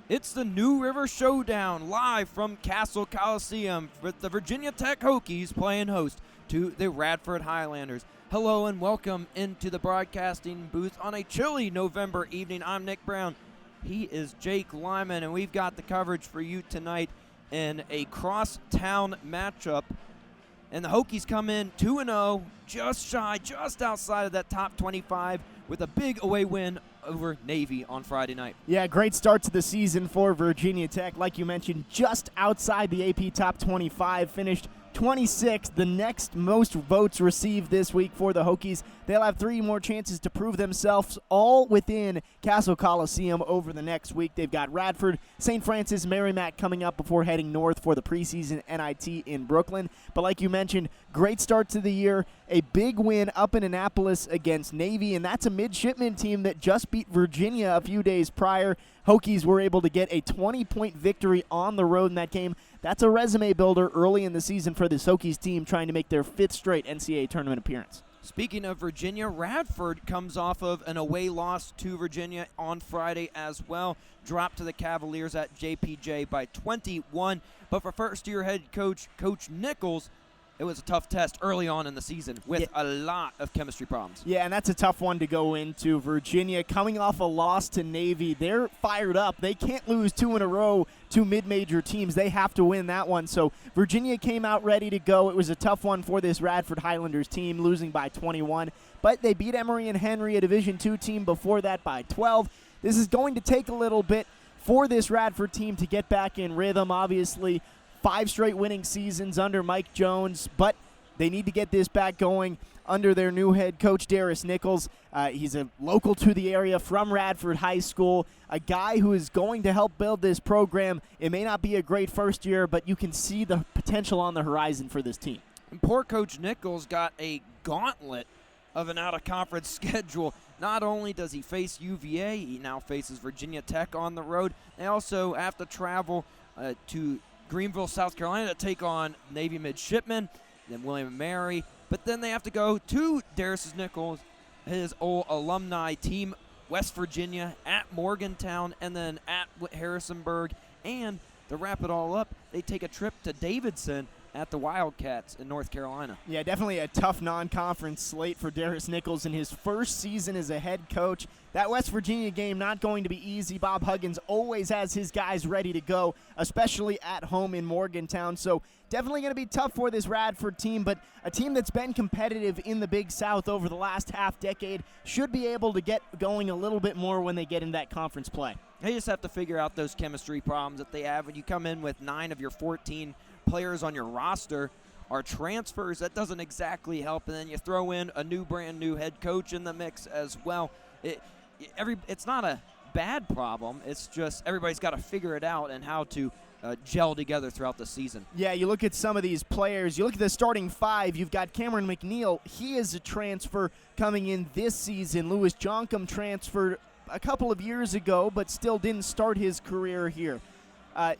It's the New River Showdown live from Castle Coliseum with the Virginia Tech Hokies playing host to the Radford Highlanders. Hello and welcome into the broadcasting booth on a chilly November evening. I'm Nick Brown. He is Jake Lyman, and we've got the coverage for you tonight in a crosstown matchup. And the Hokies come in 2-0, just outside of that top 25 with a big away win over Navy on Friday night. Yeah, great start to the season for Virginia Tech. Like you mentioned, just outside the AP top 25, finished 26th, the next most votes received this week for the Hokies. They'll have 3 more chances to prove themselves, all within Castle Coliseum over the next week. They've got Radford, St. Francis, Merrimack coming up before heading north for the preseason NIT in Brooklyn. But like you mentioned, great start to the year, a big win up in Annapolis against Navy, and that's a midshipman team that just beat Virginia a few days prior. Hokies were able to get a 20-point victory on the road in that game. That's a resume builder early in the season for this Hokies team trying to make their 5th straight NCAA tournament appearance. Speaking of Virginia, Radford comes off of an away loss to Virginia on Friday as well. Dropped to the Cavaliers at JPJ by 21. But for first-year head coach, Coach Nichols, it was a tough test early on in the season with a lot of chemistry problems. Yeah, and that's a tough one to go into. Virginia coming off a loss to Navy. They're fired up. They can't lose 2 in a row to mid-major teams. They have to win that one. So Virginia came out ready to go. It was a tough one for this Radford Highlanders team, losing by 21. But they beat Emory and Henry, a Division II team, before that by 12. This is going to take a little bit for this Radford team to get back in rhythm. Obviously, 5 straight winning seasons under Mike Jones, but they need to get this back going under their new head coach, Darius Nichols. He's a local to the area from Radford High School, a guy who is going to help build this program. It may not be a great first year, but you can see the potential on the horizon for this team. And poor Coach Nichols got a gauntlet of an out-of-conference schedule. Not only does he face UVA, he now faces Virginia Tech on the road. They also have to travel to Greenville, South Carolina to take on Navy midshipmen, then William & Mary. But then they have to go to Darius Nichols, his old alumni team, West Virginia, at Morgantown, and then at Harrisonburg. And to wrap it all up, they take a trip to Davidson at the Wildcats in North Carolina. Yeah, definitely a tough non-conference slate for Darius Nichols in his first season as a head coach. That West Virginia game not going to be easy. Bob Huggins always has his guys ready to go, especially at home in Morgantown. So definitely going to be tough for this Radford team, but a team that's been competitive in the Big South over the last half-decade should be able to get going a little bit more when they get in that conference play. They just have to figure out those chemistry problems that they have. When you come in with 9 of your 14 players on your roster are transfers, that doesn't exactly help. And then you throw in a brand new head coach in the mix as well. It's not a bad problem. It's just everybody's got to figure it out and how to gel together throughout the season. Yeah, you look at some of these players. You look at the starting 5. You've got Cameron McNeil. He is a transfer coming in this season. Lewis Jonkum transferred a couple of years ago, but still didn't start his career here.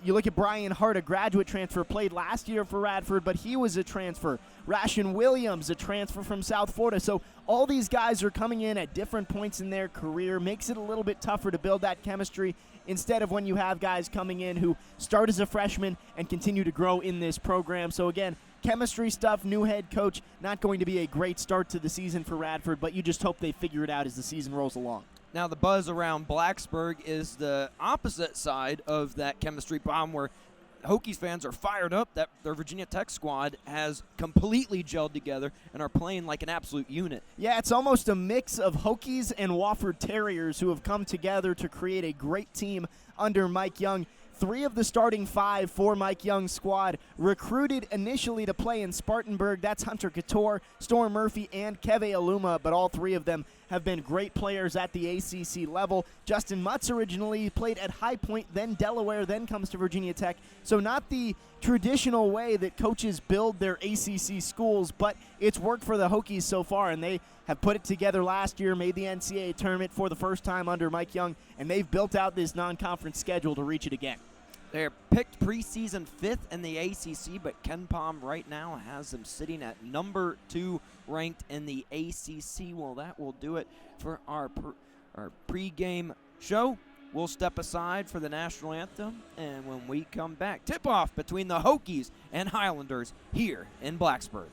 You look at Brian Hart, a graduate transfer, played last year for Radford, but he was a transfer. Ration Williams, a transfer from South Florida. So all these guys are coming in at different points in their career. Makes it a little bit tougher to build that chemistry instead of when you have guys coming in who start as a freshman and continue to grow in this program. So again, chemistry stuff, new head coach, not going to be a great start to the season for Radford, but you just hope they figure it out as the season rolls along. Now, the buzz around Blacksburg is the opposite side of that chemistry bomb, where Hokies fans are fired up that their Virginia Tech squad has completely gelled together and are playing like an absolute unit. Yeah, it's almost a mix of Hokies and Wofford Terriers who have come together to create a great team under Mike Young. 3 of the starting 5 for Mike Young's squad recruited initially to play in Spartanburg. That's Hunter Couture, Storm Murphy, and Keve Aluma, but all 3 of them have been great players at the ACC level. Justin Mutz originally played at High Point, then Delaware, then comes to Virginia Tech. So not the traditional way that coaches build their ACC schools, but it's worked for the Hokies so far, and they have put it together last year, made the NCAA tournament for the first time under Mike Young, and they've built out this non-conference schedule to reach it again. They're picked preseason 5th in the ACC, but Ken Palm right now has them sitting at number 2 ranked in the ACC. Well, that will do it for our pregame show. we'll step aside for the national anthem, and when we come back, tip-off between the Hokies and Highlanders here in Blacksburg.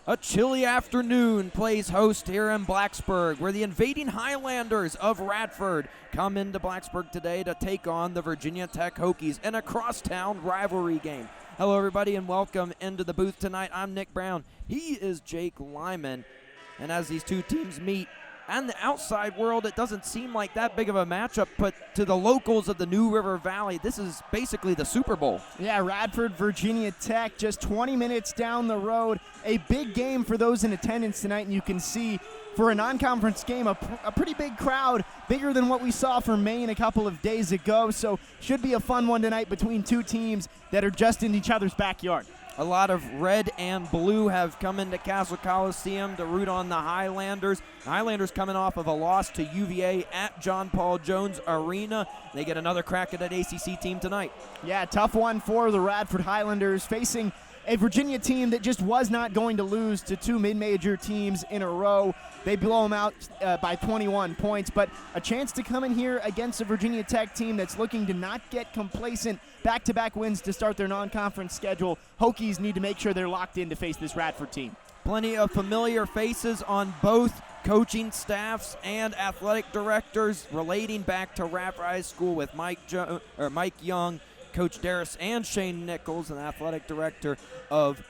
A chilly afternoon plays host here in Blacksburg, where the invading Highlanders of Radford come into Blacksburg today to take on the Virginia Tech Hokies in a crosstown rivalry game. Hello, everybody, and welcome into the booth tonight. I'm Nick Brown. He is Jake Lyman. And as these two teams meet, and the outside world, it doesn't seem like that big of a matchup, but to the locals of the New River Valley, this is basically the Super Bowl. Yeah, Radford, Virginia Tech, just 20 minutes down the road. A big game for those in attendance tonight, and you can see for a non-conference game, a pretty big crowd, bigger than what we saw for Maine a couple of days ago. So should be a fun one tonight between two teams that are just in each other's backyard. A lot of red and blue have come into Castle Coliseum to root on the Highlanders. The Highlanders coming off of a loss to UVA at John Paul Jones Arena. They get another crack at that ACC team tonight. Yeah, tough one for the Radford Highlanders, facing a Virginia team that just was not going to lose to two mid-major teams in a row. They blow them out by 21 points, but a chance to come in here against a Virginia Tech team that's looking to not get complacent. Back-to-back wins to start their non-conference schedule. Hokies need to make sure they're locked in to face this Radford team. Plenty of familiar faces on both coaching staffs and athletic directors, relating back to Radford High School with Mike Young, Coach Darris, and Shane Nichols, an athletic director of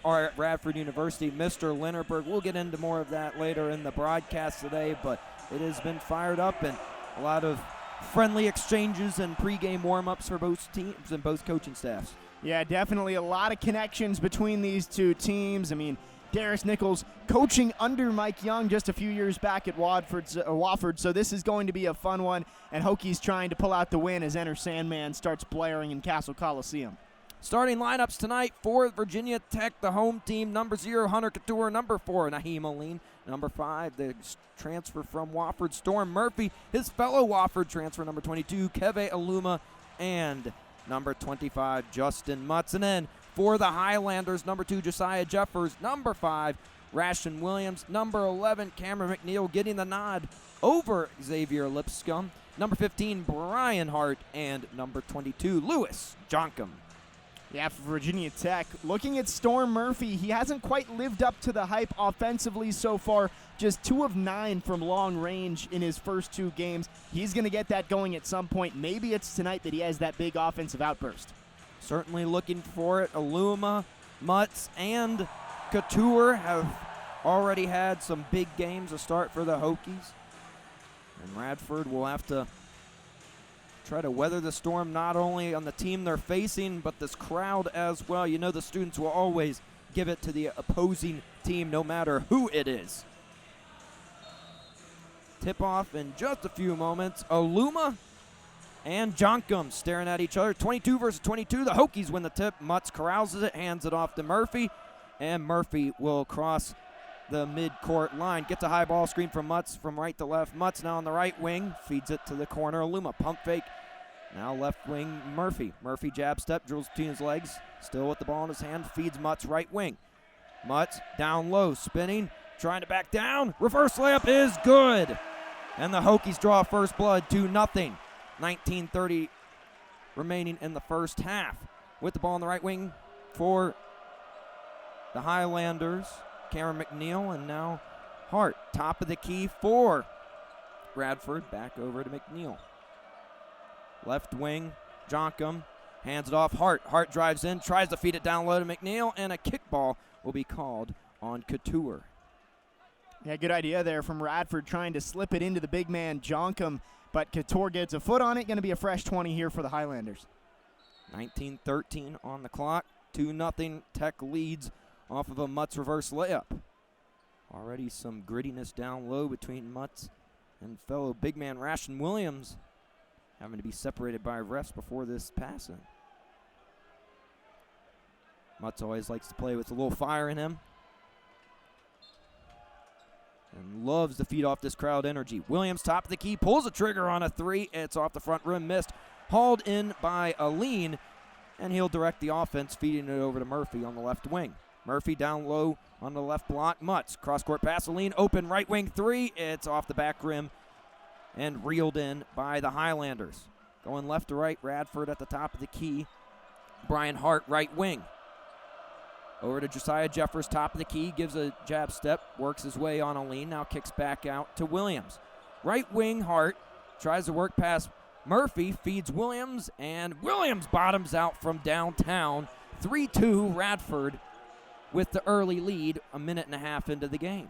Radford University, Mr. Linnerberg. We'll get into more of that later in the broadcast today, but it has been fired up and a lot of friendly exchanges and pregame warm-ups for both teams and both coaching staffs. Yeah, definitely a lot of connections between these two teams. I mean, Darris Nichols coaching under Mike Young just a few years back at Wofford, so this is going to be a fun one, and Hokies trying to pull out the win as Enter Sandman starts blaring in Castle Coliseum. Starting lineups tonight for Virginia Tech, the home team, number 0, Hunter Couture, number 4, Naheem Aline, number 5, the transfer from Wofford, Storm Murphy, his fellow Wofford transfer, number 22, Keve Aluma, and number 25, Justin Mutz. And then for the Highlanders, number 2, Josiah Jeffers, number 5, Rashon Williams, number 11, Cameron McNeil getting the nod over Xavier Lipscomb, number 15, Brian Hart, and number 22, Lewis Jonkum. Yeah, for Virginia Tech, looking at Storm Murphy, he hasn't quite lived up to the hype offensively so far. Just 2 of 9 from long range in his first 2 games. He's going to get that going at some point. Maybe it's tonight that he has that big offensive outburst. Certainly looking for it. Aluma, Mutz, and Couture have already had some big games to start for the Hokies. And Radford will have to try to weather the storm, not only on the team they're facing, but this crowd as well. You know the students will always give it to the opposing team, no matter who it is. Tip-off in just a few moments. Aluma and Jonkum staring at each other. 22 versus 22. The Hokies win the tip. Mutz corrals it, hands it off to Murphy, and Murphy will cross the mid-court line. Gets a high ball screen from Mutz from right to left. Mutz now on the right wing. Feeds it to the corner. Aluma, pump fake. Now left wing Murphy. Murphy jab step, drills between his legs. Still with the ball in his hand. Feeds Mutz right wing. Mutz down low, spinning. Trying to back down. Reverse layup is good. And the Hokies draw first blood, 2-0. 19:30 remaining in the first half. With the ball in the right wing for the Highlanders, Cameron McNeil, and now Hart. Top of the key for Radford. Back over to McNeil. Left wing, Jonkum hands it off. Hart. Hart drives in, tries to feed it down low to McNeil, and a kickball will be called on Couture. Yeah, good idea there from Radford, trying to slip it into the big man, Jonkum, but Couture gets a foot on it. Going to be a fresh 20 here for the Highlanders. 19:13 on the clock. 2-0 Tech leads off of a Mutz reverse layup. Already some grittiness down low between Mutz and fellow big man Rashon Williams, having to be separated by refs before this passing. Mutz always likes to play with a little fire in him and loves to feed off this crowd energy. Williams, top of the key, pulls the trigger on a 3. It's off the front rim, missed. Hauled in by Aline, and he'll direct the offense, feeding it over to Murphy on the left wing. Murphy down low on the left block. Mutz, cross-court pass. Aline, open right wing 3. It's off the back rim and reeled in by the Highlanders. Going left to right, Radford at the top of the key. Brian Hart, right wing. Over to Josiah Jeffers, top of the key, gives a jab step, works his way on a lean, now kicks back out to Williams. Right wing, Hart tries to work past Murphy, feeds Williams, and Williams bottoms out from downtown. 3-2 Radford with the early lead a minute and a half into the game.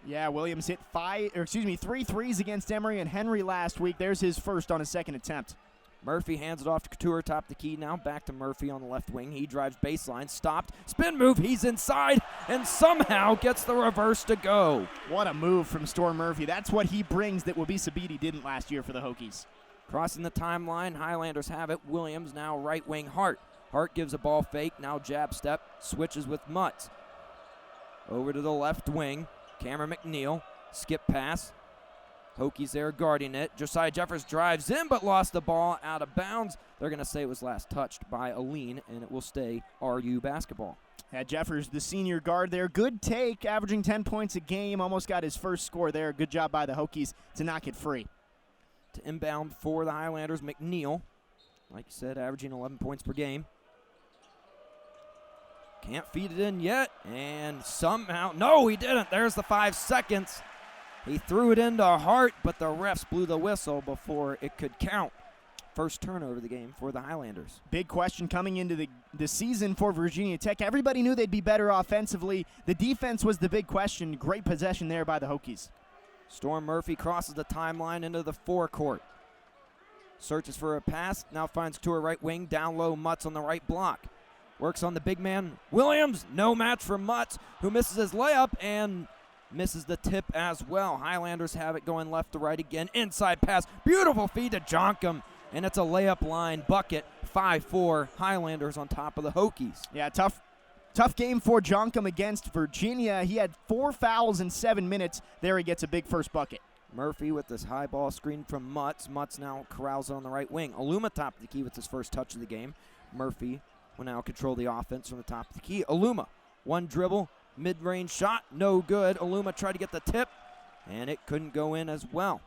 Yeah, Williams hit 3 threes against Emory and Henry last week. There's his first on his second attempt. Murphy hands it off to Couture, top the key now. Back to Murphy on the left wing. He drives baseline, stopped, spin move. He's inside and somehow gets the reverse to go. What a move from Storm Murphy. That's what he brings that Wabi Sabiti didn't last year for the Hokies. Crossing the timeline, Highlanders have it. Williams now right wing, Hart. Hart gives a ball fake, now jab step, switches with Mutz. Over to the left wing, Cameron McNeil, skip pass. Hokies there guarding it. Josiah Jeffers drives in but lost the ball out of bounds. They're going to say it was last touched by Aline, and it will stay RU basketball. Yeah, Jeffers, the senior guard there. Good take, averaging 10 points a game. Almost got his first score there. Good job by the Hokies to knock it free. To inbound for the Highlanders, McNeil. Like you said, averaging 11 points per game. Can't feed it in yet, and somehow, no, he didn't. There's the 5 seconds. He threw it into Hart, but the refs blew the whistle before it could count. First turnover of the game for the Highlanders. Big question coming into the season for Virginia Tech. Everybody knew they'd be better offensively. The defense was the big question. Great possession there by the Hokies. Storm Murphy crosses the timeline into the forecourt. Searches for a pass, now finds Tour right wing, down low, Mutz on the right block. Works on the big man, Williams, no match for Mutz, who misses his layup and misses the tip as well. Highlanders have it going left to right again. Inside pass. Beautiful feed to Jonkum. And it's a layup line bucket. 5-4 Highlanders on top of the Hokies. Yeah, tough game for Jonkum against Virginia. He had 4 fouls in 7 minutes. There he gets a big first bucket. Murphy with this high ball screen from Mutz. Mutz now corrals on the right wing. Aluma top of the key with his first touch of the game. Murphy will now control the offense from the top of the key. Aluma, one dribble. Mid-range shot, no good. Aluma tried to get the tip, and it couldn't go in as well.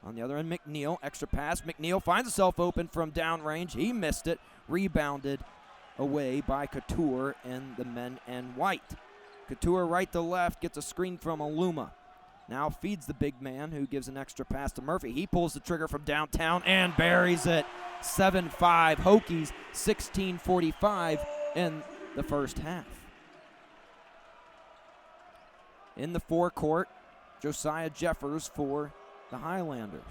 On the other end, McNeil, extra pass. McNeil finds himself open from downrange. He missed it. Rebounded away by Couture and the men in white. Couture right to left, gets a screen from Aluma. Now feeds the big man, who gives an extra pass to Murphy. He pulls the trigger from downtown and buries it. 7-5 Hokies, 16:45 in the first half. In the forecourt, Josiah Jeffers for the Highlanders.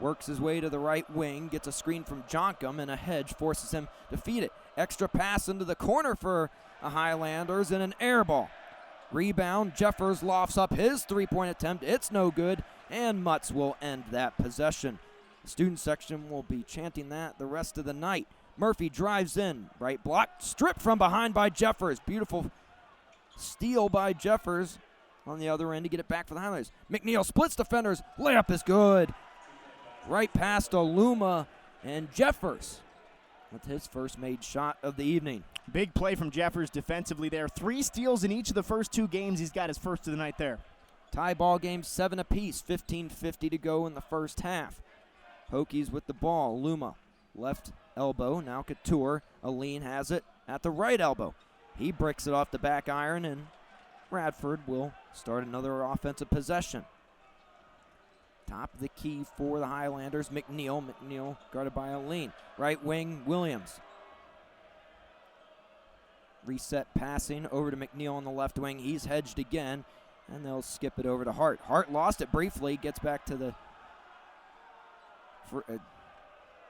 Works his way to the right wing, gets a screen from Jonkum, and a hedge forces him to feed it. Extra pass into the corner for the Highlanders, and an air ball. Rebound, Jeffers lofts up his three-point attempt. It's no good, and Mutz will end that possession. The student section will be chanting that the rest of the night. Murphy drives in, right block, stripped from behind by Jeffers. Beautiful steal by Jeffers on the other end to get it back for the Highlanders. McNeil splits defenders. Layup is good. Right past Aluma and Jeffers with his first made shot of the evening. Big play from Jeffers defensively there. 3 steals in each of the first 2 games. He's got his first of the night there. Tie ball game, 7 apiece. 15:50 to go in the first half. Hokies with the ball. Aluma, left elbow. Now Couture. Aline has it at the right elbow. He bricks it off the back iron, and Radford will start another offensive possession. Top of the key for the Highlanders, McNeil guarded by Aline. Right wing, Williams. Reset passing over to McNeil on the left wing. He's hedged again, and they'll skip it over to Hart. Hart lost it briefly, gets back to the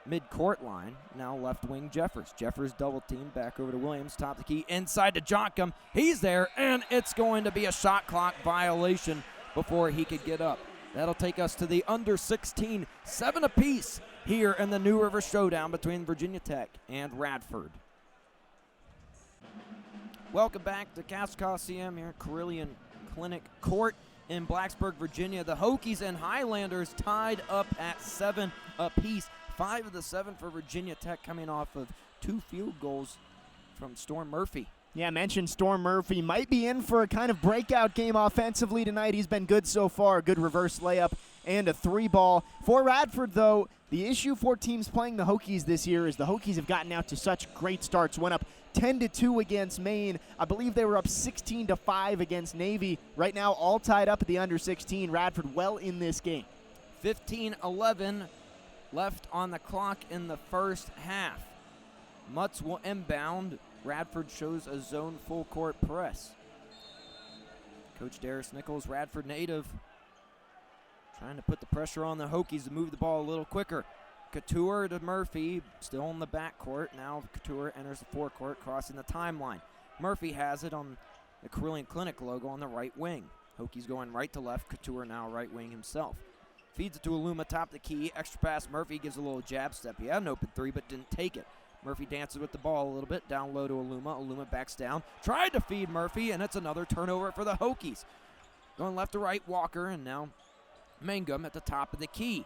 mid-court line. Now left wing Jeffers. Jeffers double team back over to Williams. Top of the key inside to Jonkum. He's there, and it's going to be a shot clock violation before he could get up. That'll take us to the under 16, 7 apiece here in the New River Showdown between Virginia Tech and Radford. Welcome back to Cass Coliseum here at Carilion Clinic Court in Blacksburg, Virginia. The Hokies and Highlanders tied up at 7 apiece. 5 of the 7 for Virginia Tech, coming off of 2 field goals from Storm Murphy. Yeah, I mentioned Storm Murphy might be in for a kind of breakout game offensively tonight. He's been good so far. Good reverse layup and a 3-ball. For Radford, though, the issue for teams playing the Hokies this year is the Hokies have gotten out to such great starts. Went up 10-2 against Maine. I believe they were up 16-5 against Navy. Right now, all tied up at the under 16. Radford well in this game. 15-11 left on the clock in the first half. Mutz will inbound. Radford shows a zone full court press. Coach Darius Nichols, Radford native, trying to put the pressure on the Hokies to move the ball a little quicker. Couture to Murphy, still in the backcourt. Now Couture enters the forecourt, crossing the timeline. Murphy has it on the Carillion Clinic logo on the right wing. Hokies going right to left. Couture now right wing himself. Feeds it to Aluma, top of the key. Extra pass. Murphy gives a little jab step. He had an open three, but didn't take it. Murphy dances with the ball a little bit. Down low to Aluma. Aluma backs down. Tried to feed Murphy, and it's another turnover for the Hokies. Going left to right, Walker, and now Mangum at the top of the key.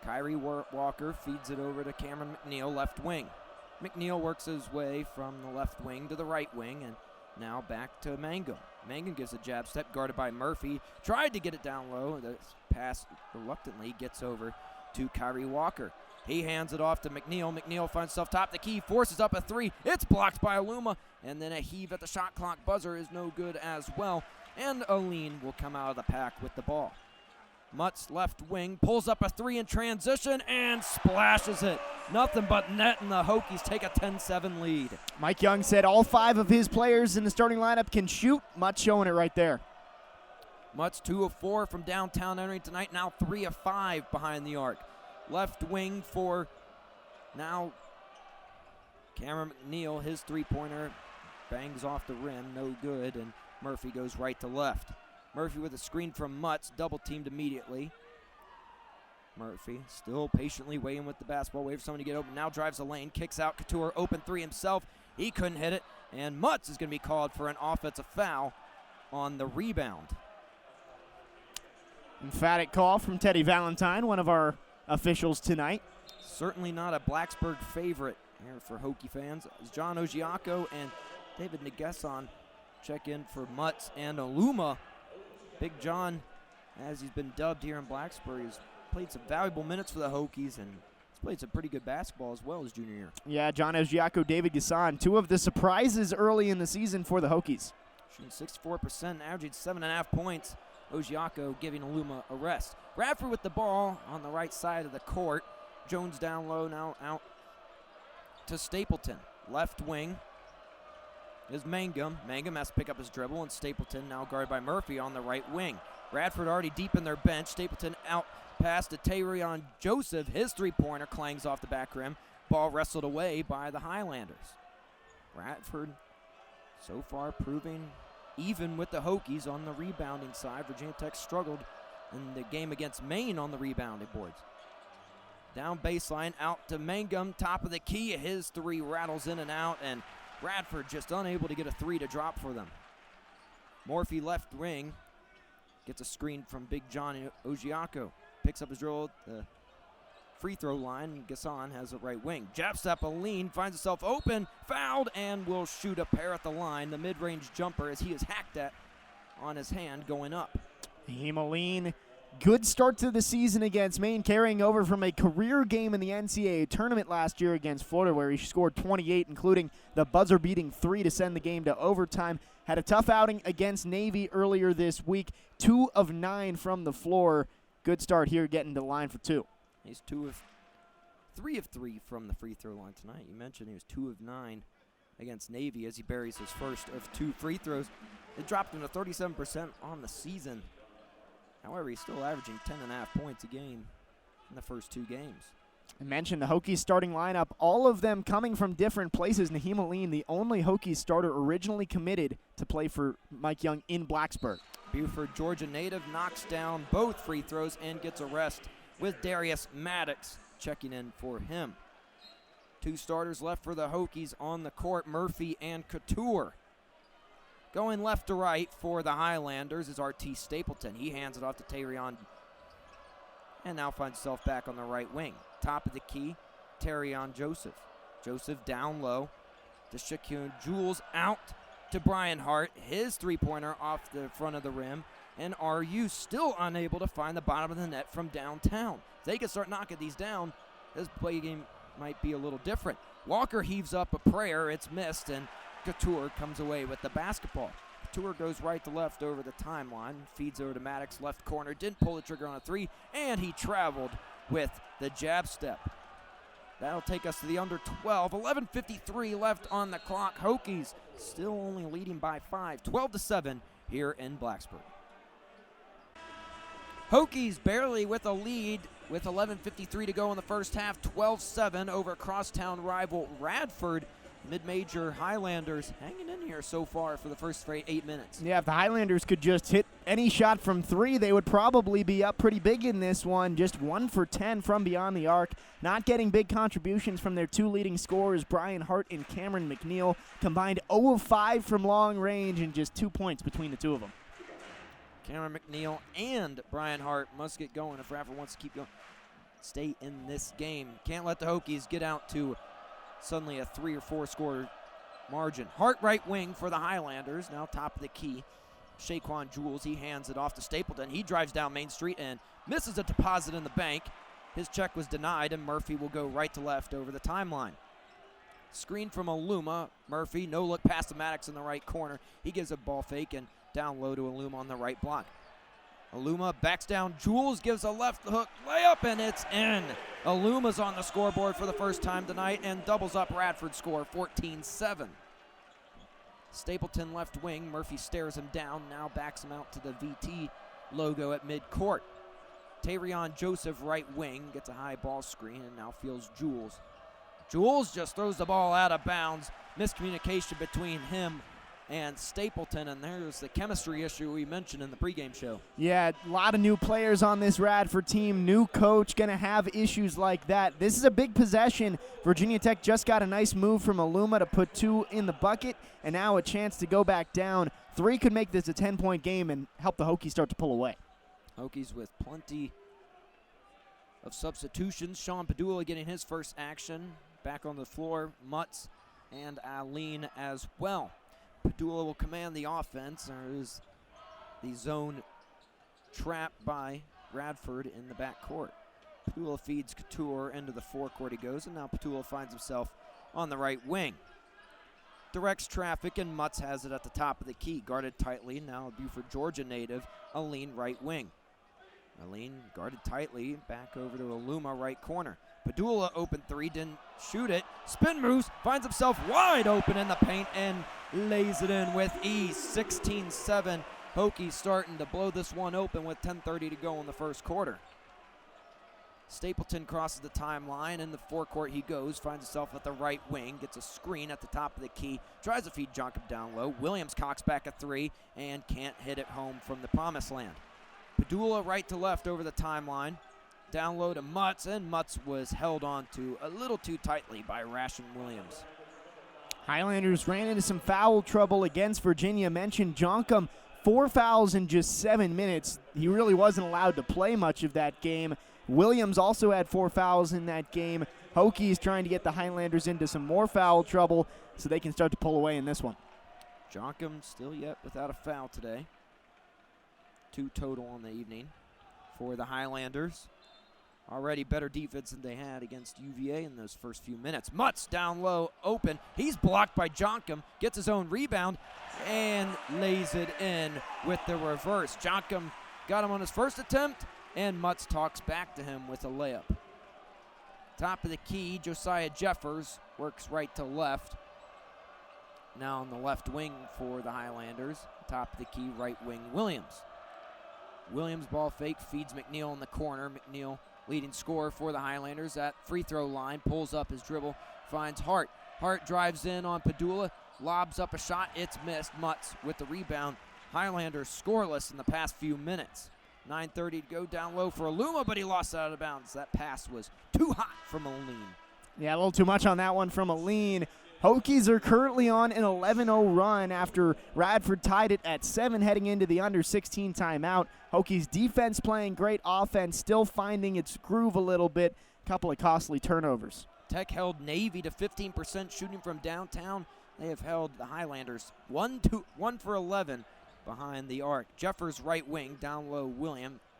Kyrie Walker feeds it over to Cameron McNeil, left wing. McNeil works his way from the left wing to the right wing, and now back to Mangum. Mangum gives a jab step, guarded by Murphy. Tried to get it down low. The pass reluctantly gets over to Kyrie Walker. He hands it off to McNeil. McNeil finds himself top of the key, forces up a three. It's blocked by Aluma, and then a heave at the shot clock buzzer is no good as well. And Aline will come out of the pack with the ball. Mutz left wing pulls up a three in transition and splashes it. Nothing but net, and the Hokies take a 10-7 lead. Mike Young said all 5 of his players in the starting lineup can shoot. Mutz showing it right there. Mutz 2 of 4 from downtown entering tonight, now 3 of 5 behind the arc. Left wing for now Cameron McNeil. His three-pointer bangs off the rim, no good, and Murphy goes right to left. Murphy with a screen from Mutz, double-teamed immediately. Murphy still patiently waiting with the basketball, waiting for someone to get open. Now drives the lane, kicks out Couture, open three himself. He couldn't hit it, and Mutz is going to be called for an offensive foul on the rebound. Emphatic call from Teddy Valentine, one of our officials tonight. Certainly not a Blacksburg favorite here for Hokie fans. As John Ogiaco and David Nagesson check in for Mutz and Aluma. Big John, as he's been dubbed here in Blacksburg, has played some valuable minutes for the Hokies, and he's played some pretty good basketball as well his junior year. Yeah, John Ogiaco, David Gasson, 2 of the surprises early in the season for the Hokies. Shooting 64%, averaging 7.5 points. Ogiaco giving Aluma a rest. Radford with the ball on the right side of the court. Jones down low, now out to Stapleton. Left wing is Mangum. Mangum has to pick up his dribble, and Stapleton now guarded by Murphy on the right wing. Radford already deep in their bench. Stapleton out pass to Tayrion Joseph. His three-pointer clangs off the back rim. Ball wrestled away by the Highlanders. Radford so far proving even with the Hokies on the rebounding side. Virginia Tech struggled in the game against Maine on the rebounding boards. Down baseline, out to Mangum, top of the key. His three rattles in and out, and Radford just unable to get a three to drop for them. Morphy left wing, gets a screen from Big John Ogiaco. Picks up his dribble at the free throw line. Gasson has a right wing. Jab step, Aline finds himself open, fouled, and will shoot a pair at the line. The mid-range jumper as he is hacked at on his hand going up. Naheem Aline, good start to the season against Maine, carrying over from a career game in the NCAA tournament last year against Florida, where he scored 28, including the buzzer-beating three to send the game to overtime. Had a tough outing against Navy earlier this week, 2 of 9 from the floor. Good start here, getting to the line for 2. He's 3 of 3 from the free throw line tonight. You mentioned he was 2 of 9 against Navy as he buries his first of 2 free throws. It dropped him to 37% on the season. However, he's still averaging 10.5 points a game in the first 2 games. I mentioned the Hokies starting lineup, all of them coming from different places. Naheem Aline, the only Hokies starter originally committed to play for Mike Young in Blacksburg. Buford, Georgia native, knocks down both free throws and gets a rest with Darius Maddox checking in for him. 2 starters left for the Hokies on the court, Murphy and Couture. Going left to right for the Highlanders is RT Stapleton. He hands it off to Tayrion and now finds himself back on the right wing. Top of the key, Tayrion Joseph. Joseph down low to Shaquille Jules, out to Brian Hart. His three-pointer off the front of the rim. and RU still unable to find the bottom of the net from downtown. If they can start knocking these down, this play game might be a little different. Walker heaves up a prayer. It's missed, and Couture comes away with the basketball. Couture goes right to left over the timeline, feeds over to Maddox, left corner, didn't pull the trigger on a three, and he traveled with the jab step. That'll take us to the under 12. 11:53 left on the clock. Hokies still only leading by 5, 12-7 here in Blacksburg. Hokies barely with a lead with 11:53 to go in the first half, 12-7 over crosstown rival Radford. Mid-major Highlanders hanging in here so far for the first 8 minutes. Yeah, if the Highlanders could just hit any shot from three, they would probably be up pretty big in this one. Just 1 for 10 from beyond the arc. Not getting big contributions from their two leading scorers, Brian Hart and Cameron McNeil. Combined 0 of 5 from long range and just 2 points between the two of them. Cameron McNeil and Brian Hart must get going if Radford wants to keep going. Stay in this game. Can't let the Hokies get out to suddenly a 3 or 4 score margin. Hart right wing for the Highlanders, now top of the key. Shaquan Jules, he hands it off to Stapleton. He drives down Main Street and misses a deposit in the bank. His check was denied, and Murphy will go right to left over the timeline. Screen from Aluma. Murphy, no look past the Maddox in the right corner. He gives a ball fake and down low to Aluma on the right block. Aluma backs down. Jules gives a left hook layup, and it's in. Aluma's on the scoreboard for the first time tonight and doubles up Radford's score, 14-7. Stapleton left wing. Murphy stares him down, now backs him out to the VT logo at midcourt. Tayrion Joseph right wing gets a high ball screen and now feels Jules. Jules just throws the ball out of bounds. Miscommunication between him and Stapleton, and there's the chemistry issue we mentioned in the pregame show. Yeah, a lot of new players on this Radford team. New coach, going to have issues like that. This is a big possession. Virginia Tech just got a nice move from Aluma to put 2 in the bucket, and now a chance to go back down. 3 could make this a 10-point game and help the Hokies start to pull away. Hokies with plenty of substitutions. Sean Padula getting his first action. Back on the floor, Mutz and Aline as well. Padula will command the offense. There is the zone trap by Radford in the backcourt. Padula feeds Couture into the forecourt he goes, and now Padula finds himself on the right wing. Directs traffic, and Mutz has it at the top of the key. Guarded tightly, now a Buford, Georgia native, Aline right wing. Aline guarded tightly, back over to Aluma right corner. Padula open 3, didn't shoot it. Spin moves, finds himself wide open in the paint and lays it in with ease. 16-7. Hokies starting to blow this one open with 10:30 to go in the first quarter. Stapleton crosses the timeline, in the forecourt he goes, finds himself at the right wing, gets a screen at the top of the key, tries to feed Jonkum down low. Williams cocks back a 3 and can't hit it home from the promised land. Padula right to left over the timeline. Down low to Mutz, and Mutz was held on to a little too tightly by Ration Williams. Highlanders ran into some foul trouble against Virginia. Mentioned Jonkum, 4 fouls in just 7 minutes. He really wasn't allowed to play much of that game. Williams also had 4 fouls in that game. Hokies trying to get the Highlanders into some more foul trouble so they can start to pull away in this one. Jonkum still yet without a foul today. 2 total on the evening for the Highlanders. Already better defense than they had against UVA in those first few minutes. Mutz down low, open. He's blocked by Jonkum, gets his own rebound, and lays it in with the reverse. Jonkum got him on his first attempt, and Mutz talks back to him with a layup. Top of the key, Josiah Jeffers works right to left. Now on the left wing for the Highlanders. Top of the key, right wing, Williams. Williams ball fake, feeds McNeil in the corner. McNeil, leading scorer for the Highlanders, at free throw line, pulls up his dribble, finds Hart. Hart drives in on Padula, lobs up a shot, it's missed. Mutz with the rebound. Highlanders scoreless in the past few minutes. 9:30 to go, down low for Aluma, but he lost it out of bounds. That pass was too hot from Aline. Yeah, a little too much on that one from Aline. Hokies are currently on an 11-0 run after Radford tied it at 7 heading into the under 16 timeout. Hokies defense playing great, offense still finding its groove a little bit. Couple of costly turnovers. Tech held Navy to 15% shooting from downtown. They have held the Highlanders 1 for 11 behind the arc. Jeffers right wing, down low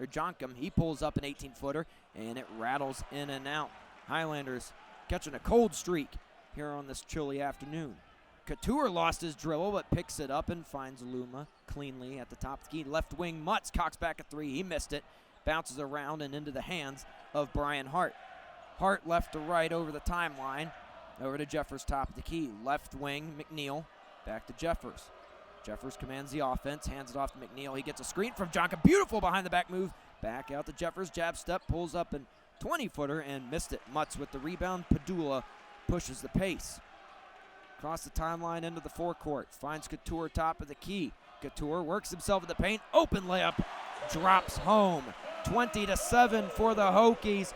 Joncom. He pulls up an 18-footer, and it rattles in and out. Highlanders catching a cold streak here on this chilly afternoon. Couture lost his dribble, but picks it up and finds Luma cleanly at the top of the key. Left wing, Mutz cocks back a three. He missed it. Bounces around and into the hands of Brian Hart. Hart left to right over the timeline. Over to Jeffers, top of the key. Left wing, McNeil. Back to Jeffers. Jeffers commands the offense, hands it off to McNeil. He gets a screen from Jonka. Beautiful behind the back move. Back out to Jeffers, jab step, pulls up a 20-footer and missed it. Mutz with the rebound. Padula pushes the pace. Across the timeline into the forecourt. Finds Couture top of the key. Couture works himself in the paint. Open layup. Drops home. 20-7 for the Hokies.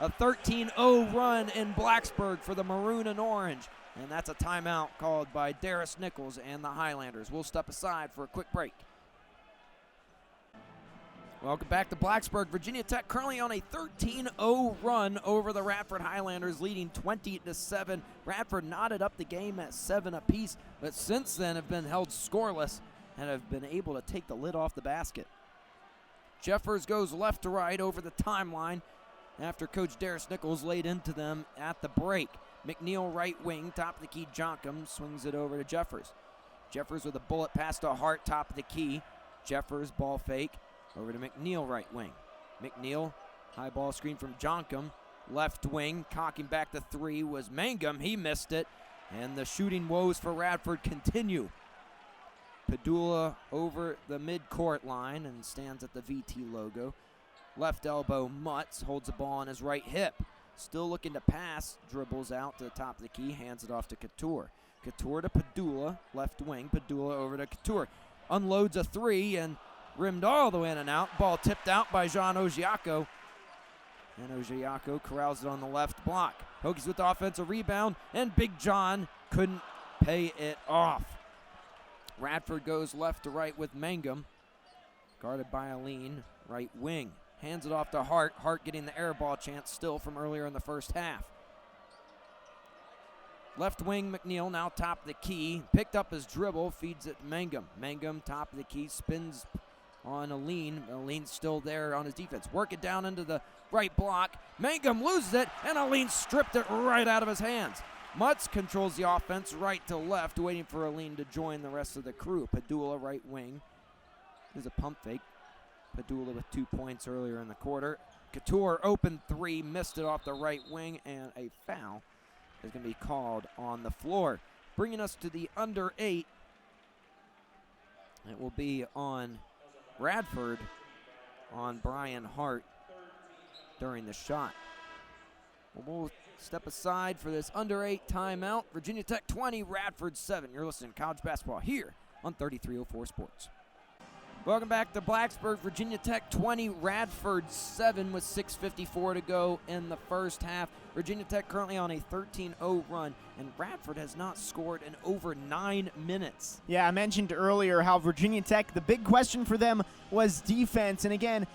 A 13-0 run in Blacksburg for the Maroon and Orange. And that's a timeout called by Darius Nichols and the Highlanders. We'll step aside for a quick break. Welcome back to Blacksburg. Virginia Tech currently on a 13-0 run over the Radford Highlanders, leading 20-7. Radford knotted up the game at 7 apiece, but since then have been held scoreless and have been able to take the lid off the basket. Jeffers goes left to right over the timeline after Coach Darius Nichols laid into them at the break. McNeil right wing, top of the key. Joncom swings it over to Jeffers. Jeffers with a bullet pass to Hart, top of the key. Jeffers ball fake over to McNeil right wing. McNeil, high ball screen from Joncom. Left wing, cocking back the three was Mangum. He missed it, and the shooting woes for Radford continue. Padula over the midcourt line and stands at the VT logo. Left elbow, Mutz holds the ball on his right hip. Still looking to pass, dribbles out to the top of the key, hands it off to Couture. Couture to Padula, left wing. Padula over to Couture. Unloads a three and rimmed all the way in and out. Ball tipped out by Jean Ogiaco. And Ogiaco corrals it on the left block. Hokies with the offensive rebound, and Big John couldn't pay it off. Radford goes left to right with Mangum. Guarded by Aline, right wing. Hands it off to Hart. Hart getting the air ball chance still from earlier in the first half. Left wing, McNeil now top of the key. Picked up his dribble, feeds it to Mangum. Mangum top of the key, spins on Aline. Aline's still there on his defense. Work it down into the right block. Mangum loses it, and Aline stripped it right out of his hands. Mutz controls the offense right to left, waiting for Aline to join the rest of the crew. Padula right wing. There's a pump fake. Padula with 2 points earlier in the quarter. Couture open three, missed it off the right wing, and a foul is going to be called on the floor. Bringing us to the under 8. It will be on Radford on Brian Hart during the shot. We'll step aside for this under 8 timeout. Virginia Tech 20, Radford 7. You're listening to college basketball here on 3304 Sports. Welcome back to Blacksburg. Virginia Tech 20, Radford 7 with 6:54 to go in the first half. Virginia Tech currently on a 13-0 run, and Radford has not scored in over 9 minutes. Yeah, I mentioned earlier how Virginia Tech, the big question for them was defense. And again,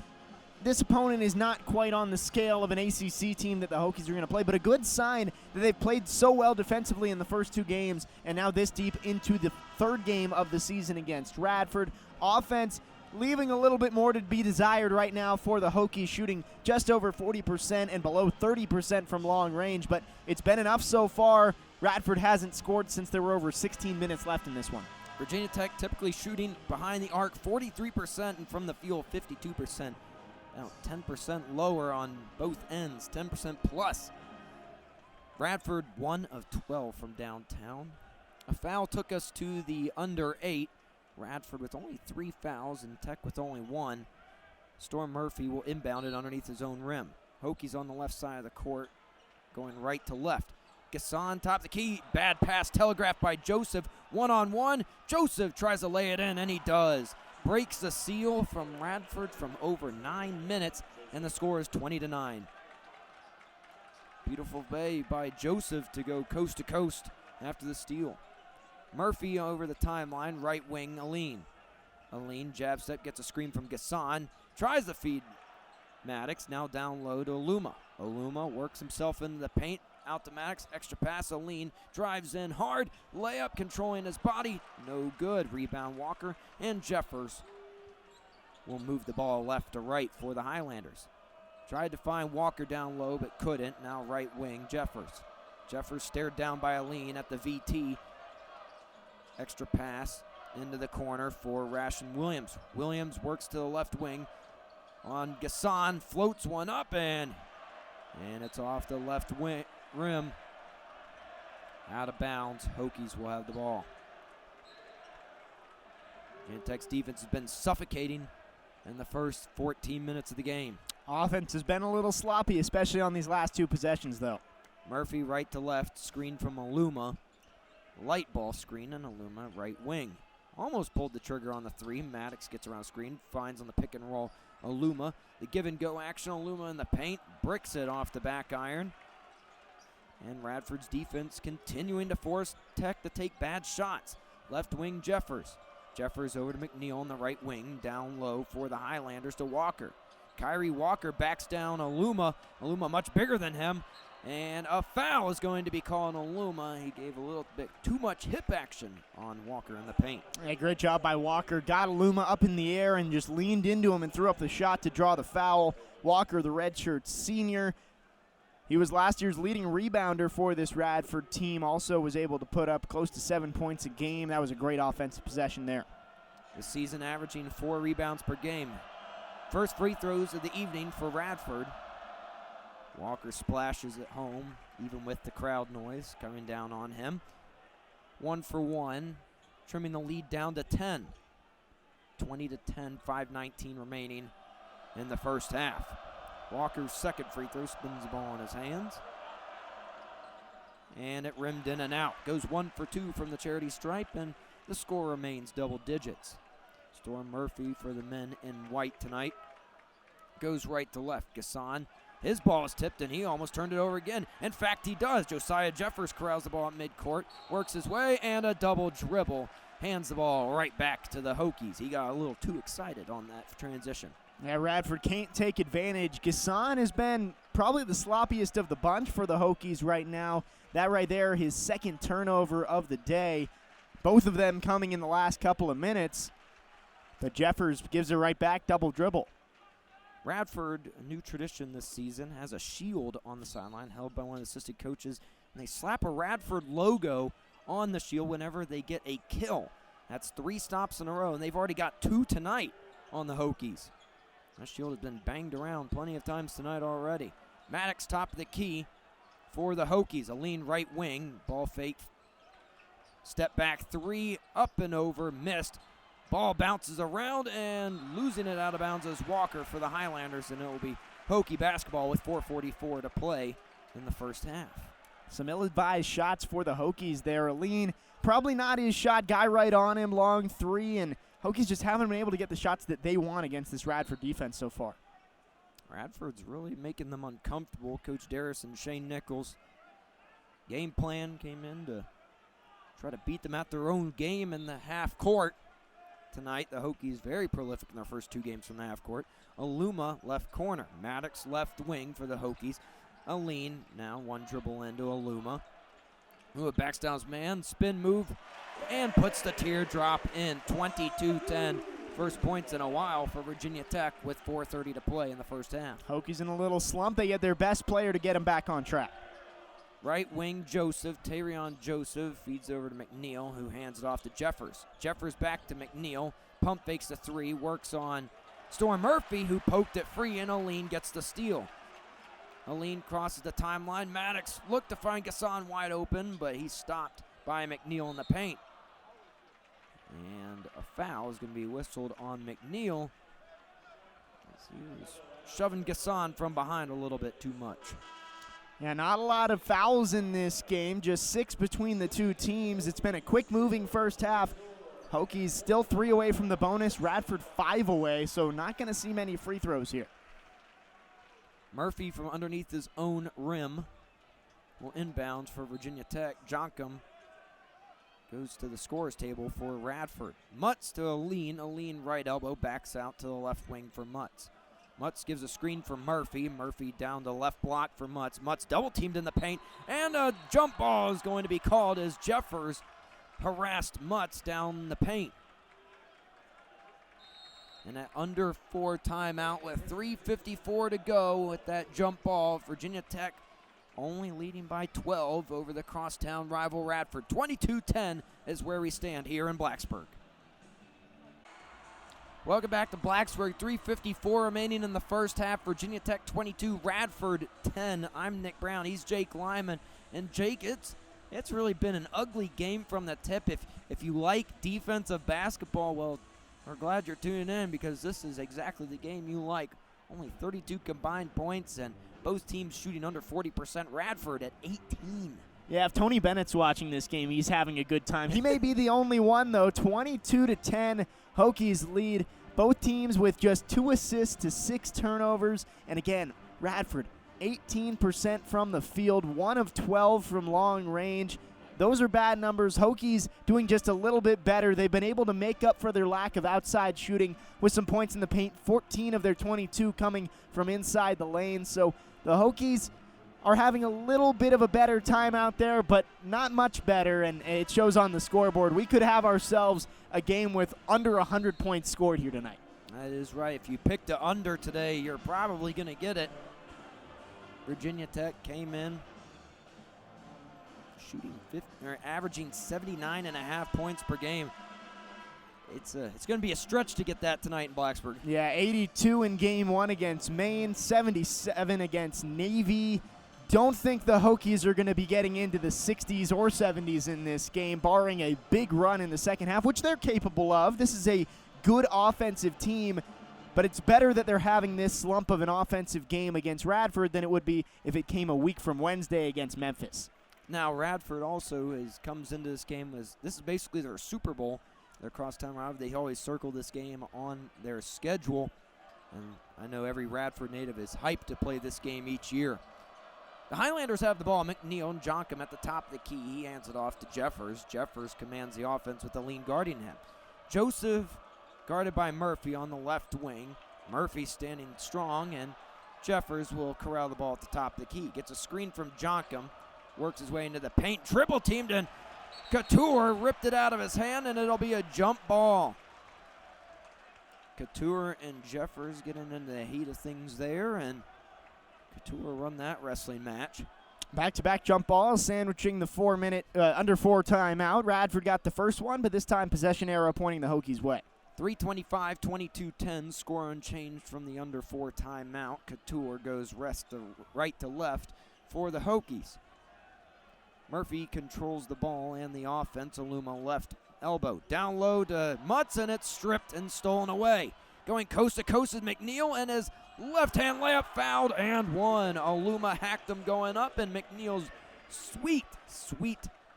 this opponent is not quite on the scale of an ACC team that the Hokies are going to play, but a good sign that they've played so well defensively in the first 2 games and now this deep into the 3rd game of the season against Radford. Offense leaving a little bit more to be desired right now for the Hokies, shooting just over 40% and below 30% from long range, but it's been enough so far. Radford hasn't scored since there were over 16 minutes left in this one. Virginia Tech typically shooting behind the arc 43% and from the field 52%. Now 10% lower on both ends, 10% plus. Radford 1 of 12 from downtown. A foul took us to the under 8. Radford with only 3 fouls and Tech with only 1. Storm Murphy will inbound it underneath his own rim. Hokies on the left side of the court, going right to left. Gasson top of the key, bad pass telegraphed by Joseph. 1-on-1, Joseph tries to lay it in, and he does. Breaks the seal from Radford from over 9 minutes, and the score is 20-9. Beautiful play by Joseph to go coast to coast after the steal. Murphy over the timeline, right wing, Aline. Aline jab step, gets a screen from Gasson. Tries to feed Maddox, now down low to Oluma. Oluma works himself into the paint, out to Maddox. Extra pass, Aline drives in hard. Layup, controlling his body. No good. Rebound, Walker. And Jeffers will move the ball left to right for the Highlanders. Tried to find Walker down low, but couldn't. Now right wing, Jeffers. Jeffers stared down by Aline at the VT. Extra pass into the corner for Ration Williams. Williams works to the left wing on Gasson, floats one up, and it's off the left wing rim. Out of bounds. Hokies will have the ball. Virginia Tech's defense has been suffocating in the first 14 minutes of the game. Offense has been a little sloppy, especially on these last two possessions, though. Murphy right to left, screen from Aluma. Light ball screen, and Aluma right wing. Almost pulled the trigger on the three. Maddox gets around screen, finds on the pick and roll Aluma. The give and go action, Aluma in the paint, bricks it off the back iron. And Radford's defense continuing to force Tech to take bad shots. Left wing, Jeffers. Jeffers over to McNeil on the right wing, down low for the Highlanders to Walker. Kyrie Walker backs down Aluma. Aluma much bigger than him. And a foul is going to be called on Aluma. He gave a little bit too much hip action on Walker in the paint. Yeah, great job by Walker. Got Aluma up in the air and just leaned into him and threw up the shot to draw the foul. Walker, the redshirt senior. He was last year's leading rebounder for this Radford team. Also was able to put up close to 7 points a game. That was a great offensive possession there. This season averaging 4 rebounds per game. First free throws of the evening for Radford. Walker splashes at home, even with the crowd noise coming down on him. 1 for 1, trimming the lead down to 10. 20-10, 5:19 remaining in the first half. Walker's second free throw spins the ball in his hands. And it rimmed in and out. Goes 1 for 2 from the charity stripe, and the score remains double digits. Storm Murphy for the men in white tonight. Goes right to left. Gasson. His ball is tipped, and he almost turned it over again. In fact, he does. Josiah Jeffers corrals the ball at midcourt, works his way, and a double dribble. Hands the ball right back to the Hokies. He got a little too excited on that transition. Yeah, Radford can't take advantage. Gasson has been probably the sloppiest of the bunch for the Hokies right now. That right there, his second turnover of the day. Both of them coming in the last couple of minutes. But Jeffers gives it right back, double dribble. Radford, a new tradition this season, has a shield on the sideline held by one of the assistant coaches, and they slap a Radford logo on the shield whenever they get a kill. That's 3 stops in a row, and they've already got 2 tonight on the Hokies. That shield has been banged around plenty of times tonight already. Maddox top of the key for the Hokies. A lean right wing, ball fake, step back 3, up and over, missed. Ball bounces around, and losing it out of bounds is Walker for the Highlanders, and it will be Hokie basketball with 4:44 to play in the first half. Some ill-advised shots for the Hokies there. Aline, probably not his shot, guy right on him, long 3, and Hokies just haven't been able to get the shots that they want against this Radford defense so far. Radford's really making them uncomfortable. Coach Darris and Shane Nichols' game plan came in to try to beat them at their own game in the half court. Tonight, the Hokies very prolific in their first 2 games from the half court. Aluma left corner. Maddox left wing for the Hokies. Aline now 1 dribble into Aluma. Aluma backs down his man, spin move, and puts the teardrop in. 22-10. First points in a while for Virginia Tech with 4:30 to play in the first half. Hokies in a little slump. They get their best player to get them back on track. Right wing, Joseph. Tarion Joseph feeds over to McNeil, who hands it off to Jeffers. Jeffers back to McNeil. Pump fakes the 3. Works on Storm Murphy, who poked it free, and Aline gets the steal. Aline crosses the timeline. Maddox looked to find Gasson wide open, but he's stopped by McNeil in the paint. And a foul is going to be whistled on McNeil. He was shoving Gasson from behind a little bit too much. Yeah, not a lot of fouls in this game, just 6 between the 2 teams. It's been a quick-moving first half. Hokies still 3 away from the bonus, Radford 5 away, so not going to see many free throws here. Murphy from underneath his own rim will inbound for Virginia Tech. Jonkum goes to the scorer's table for Radford. Mutz to Aline. Aline right elbow backs out to the left wing for Mutz. Mutz gives a screen for Murphy. Murphy down the left block for Mutz. Mutz double-teamed in the paint, and a jump ball is going to be called as Jeffers harassed Mutz down the paint. And at under 4 timeout with 3:54 to go with that jump ball, Virginia Tech only leading by 12 over the crosstown rival Radford. 22-10 is where we stand here in Blacksburg. Welcome back to Blacksburg. 3:54 remaining in the first half. Virginia Tech 22, Radford 10. I'm Nick Brown. He's Jake Lyman. And Jake, it's really been an ugly game from the tip. If you like defensive basketball, well, we're glad you're tuning in because this is exactly the game you like. Only 32 combined points and both teams shooting under 40%. Radford at 18. Yeah, if Tony Bennett's watching this game, he's having a good time. He may be the only one, though. 22-10, Hokies lead. Both teams with just 2 assists to 6 turnovers. And again, Radford, 18% from the field, 1 of 12 from long range. Those are bad numbers. Hokies doing just a little bit better. They've been able to make up for their lack of outside shooting with some points in the paint, 14 of their 22 coming from inside the lane. So the Hokies are having a little bit of a better time out there, but not much better, and it shows on the scoreboard. We could have ourselves a game with under 100 points scored here tonight. That is right. If you picked a under today, you're probably going to get it. Virginia Tech came in averaging 79.5 points per game. It's going to be a stretch to get that tonight in Blacksburg. Yeah, 82 in game 1 against Maine, 77 against Navy. Don't think the Hokies are going to be getting into the 60s or 70s in this game, barring a big run in the second half, which they're capable of. This is a good offensive team, but it's better that they're having this slump of an offensive game against Radford than it would be if it came a week from Wednesday against Memphis. Now, Radford also comes into this game as this is basically their Super Bowl, their crosstown rival. They always circle this game on their schedule, and I know every Radford native is hyped to play this game each year. The Highlanders have the ball. McNeil and Jonkum at the top of the key. He hands it off to Jeffers. Jeffers commands the offense with the lean guarding him. Joseph guarded by Murphy on the left wing. Murphy standing strong, and Jeffers will corral the ball at the top of the key. Gets a screen from Jonkum. Works his way into the paint, triple teamed, and Couture ripped it out of his hand, and it'll be a jump ball. Couture and Jeffers getting into the heat of things there, and Couture run that wrestling match. Back-to-back jump balls, sandwiching the under 4 timeout. Radford got the first one, but this time possession arrow pointing the Hokies' way. 3:25, 22-10, score unchanged from the under 4 timeout. Couture goes right to left for the Hokies. Murphy controls the ball and the offense. Aluma left elbow. Down low to Mutz, and it's stripped and stolen away. Going coast to coast is McNeil, and his left-hand layup fouled and one. Aluma hacked him going up, and McNeil's sweet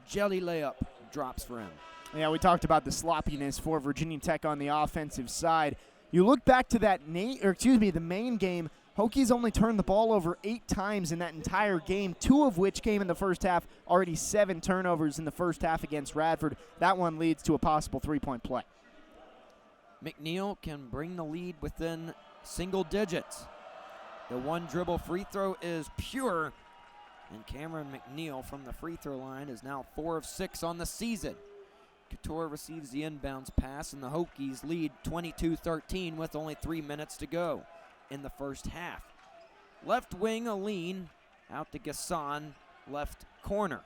jelly layup drops for him. Yeah, we talked about the sloppiness for Virginia Tech on the offensive side. You look back to the Maine game, Hokies only turned the ball over 8 times in that entire game, 2 of which came in the first half, already 7 turnovers in the first half against Radford. That one leads to a possible 3-point play. McNeil can bring the lead within single digits. The one dribble free throw is pure, and Cameron McNeil from the free throw line is now 4 of 6 on the season. Couture receives the inbounds pass, and the Hokies lead 22-13 with only 3 minutes to go in the first half. Left wing, Aline out to Gasson, left corner.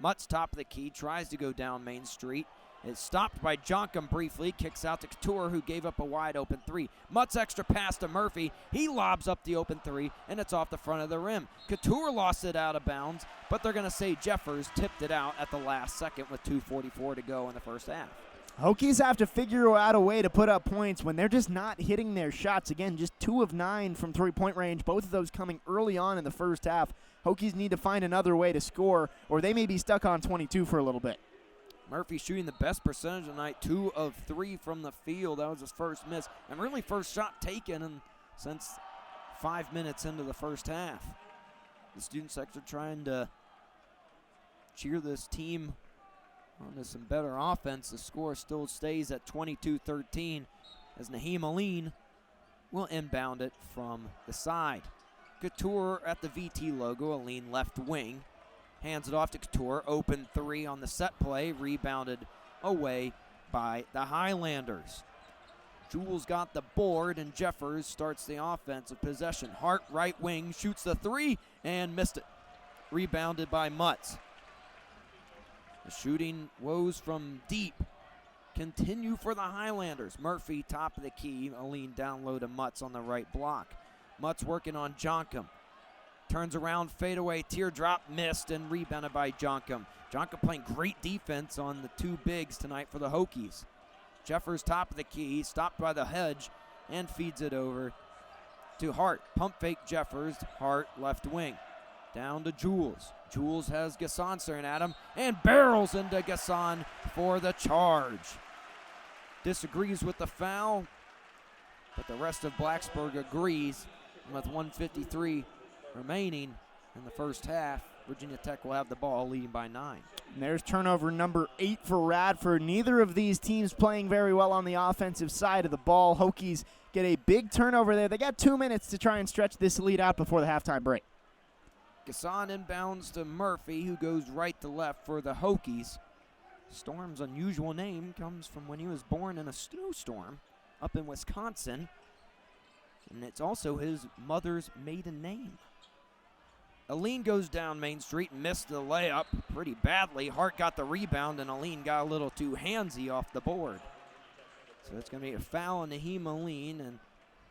Mutz top of the key, tries to go down Main Street. It's stopped by Jonkum briefly, kicks out to Couture, who gave up a wide open 3. Mutz extra pass to Murphy. He lobs up the open 3, and it's off the front of the rim. Couture lost it out of bounds, but they're going to say Jeffers tipped it out at the last second with 2:44 to go in the first half. Hokies have to figure out a way to put up points when they're just not hitting their shots. Again, just 2 of 9 from three-point range, both of those coming early on in the first half. Hokies need to find another way to score, or they may be stuck on 22 for a little bit. Murphy shooting the best percentage tonight, 2 of 3 from the field. That was his first miss, and really first shot taken since 5 minutes into the first half. The student sector trying to cheer this team onto some better offense. The score still stays at 22-13 as Naheem Aline will inbound it from the side. Couture at the VT logo, a lean left wing. Hands it off to Couture. Open three on the set play. Rebounded away by the Highlanders. Jules got the board, and Jeffers starts the offensive possession. Hart, right wing, shoots the three and missed it. Rebounded by Mutz. The shooting woes from deep continue for the Highlanders. Murphy, top of the key, a lean down low to Mutz on the right block. Mutz working on Jonkum. Turns around, fadeaway, teardrop, missed, and rebounded by Jonkum. Jonkum playing great defense on the two bigs tonight for the Hokies. Jeffers, top of the key, stopped by the hedge, and feeds it over to Hart. Pump fake Jeffers, Hart left wing. Down to Jules. Jules has Gasson staring at him and barrels into Gasson for the charge. Disagrees with the foul, but the rest of Blacksburg agrees. And with 1:53 remaining in the first half, Virginia Tech will have the ball, leading by 9. And there's turnover number 8 for Radford. Neither of these teams playing very well on the offensive side of the ball. Hokies get a big turnover there. They got 2 minutes to try and stretch this lead out before the halftime break. Gasson inbounds to Murphy, who goes right to left for the Hokies. Storm's unusual name comes from when he was born in a snowstorm up in Wisconsin, and it's also his mother's maiden name. Aline goes down Main Street and missed the layup pretty badly. Hart got the rebound, and Aline got a little too handsy off the board. So it's going to be a foul on Naheem Aline, and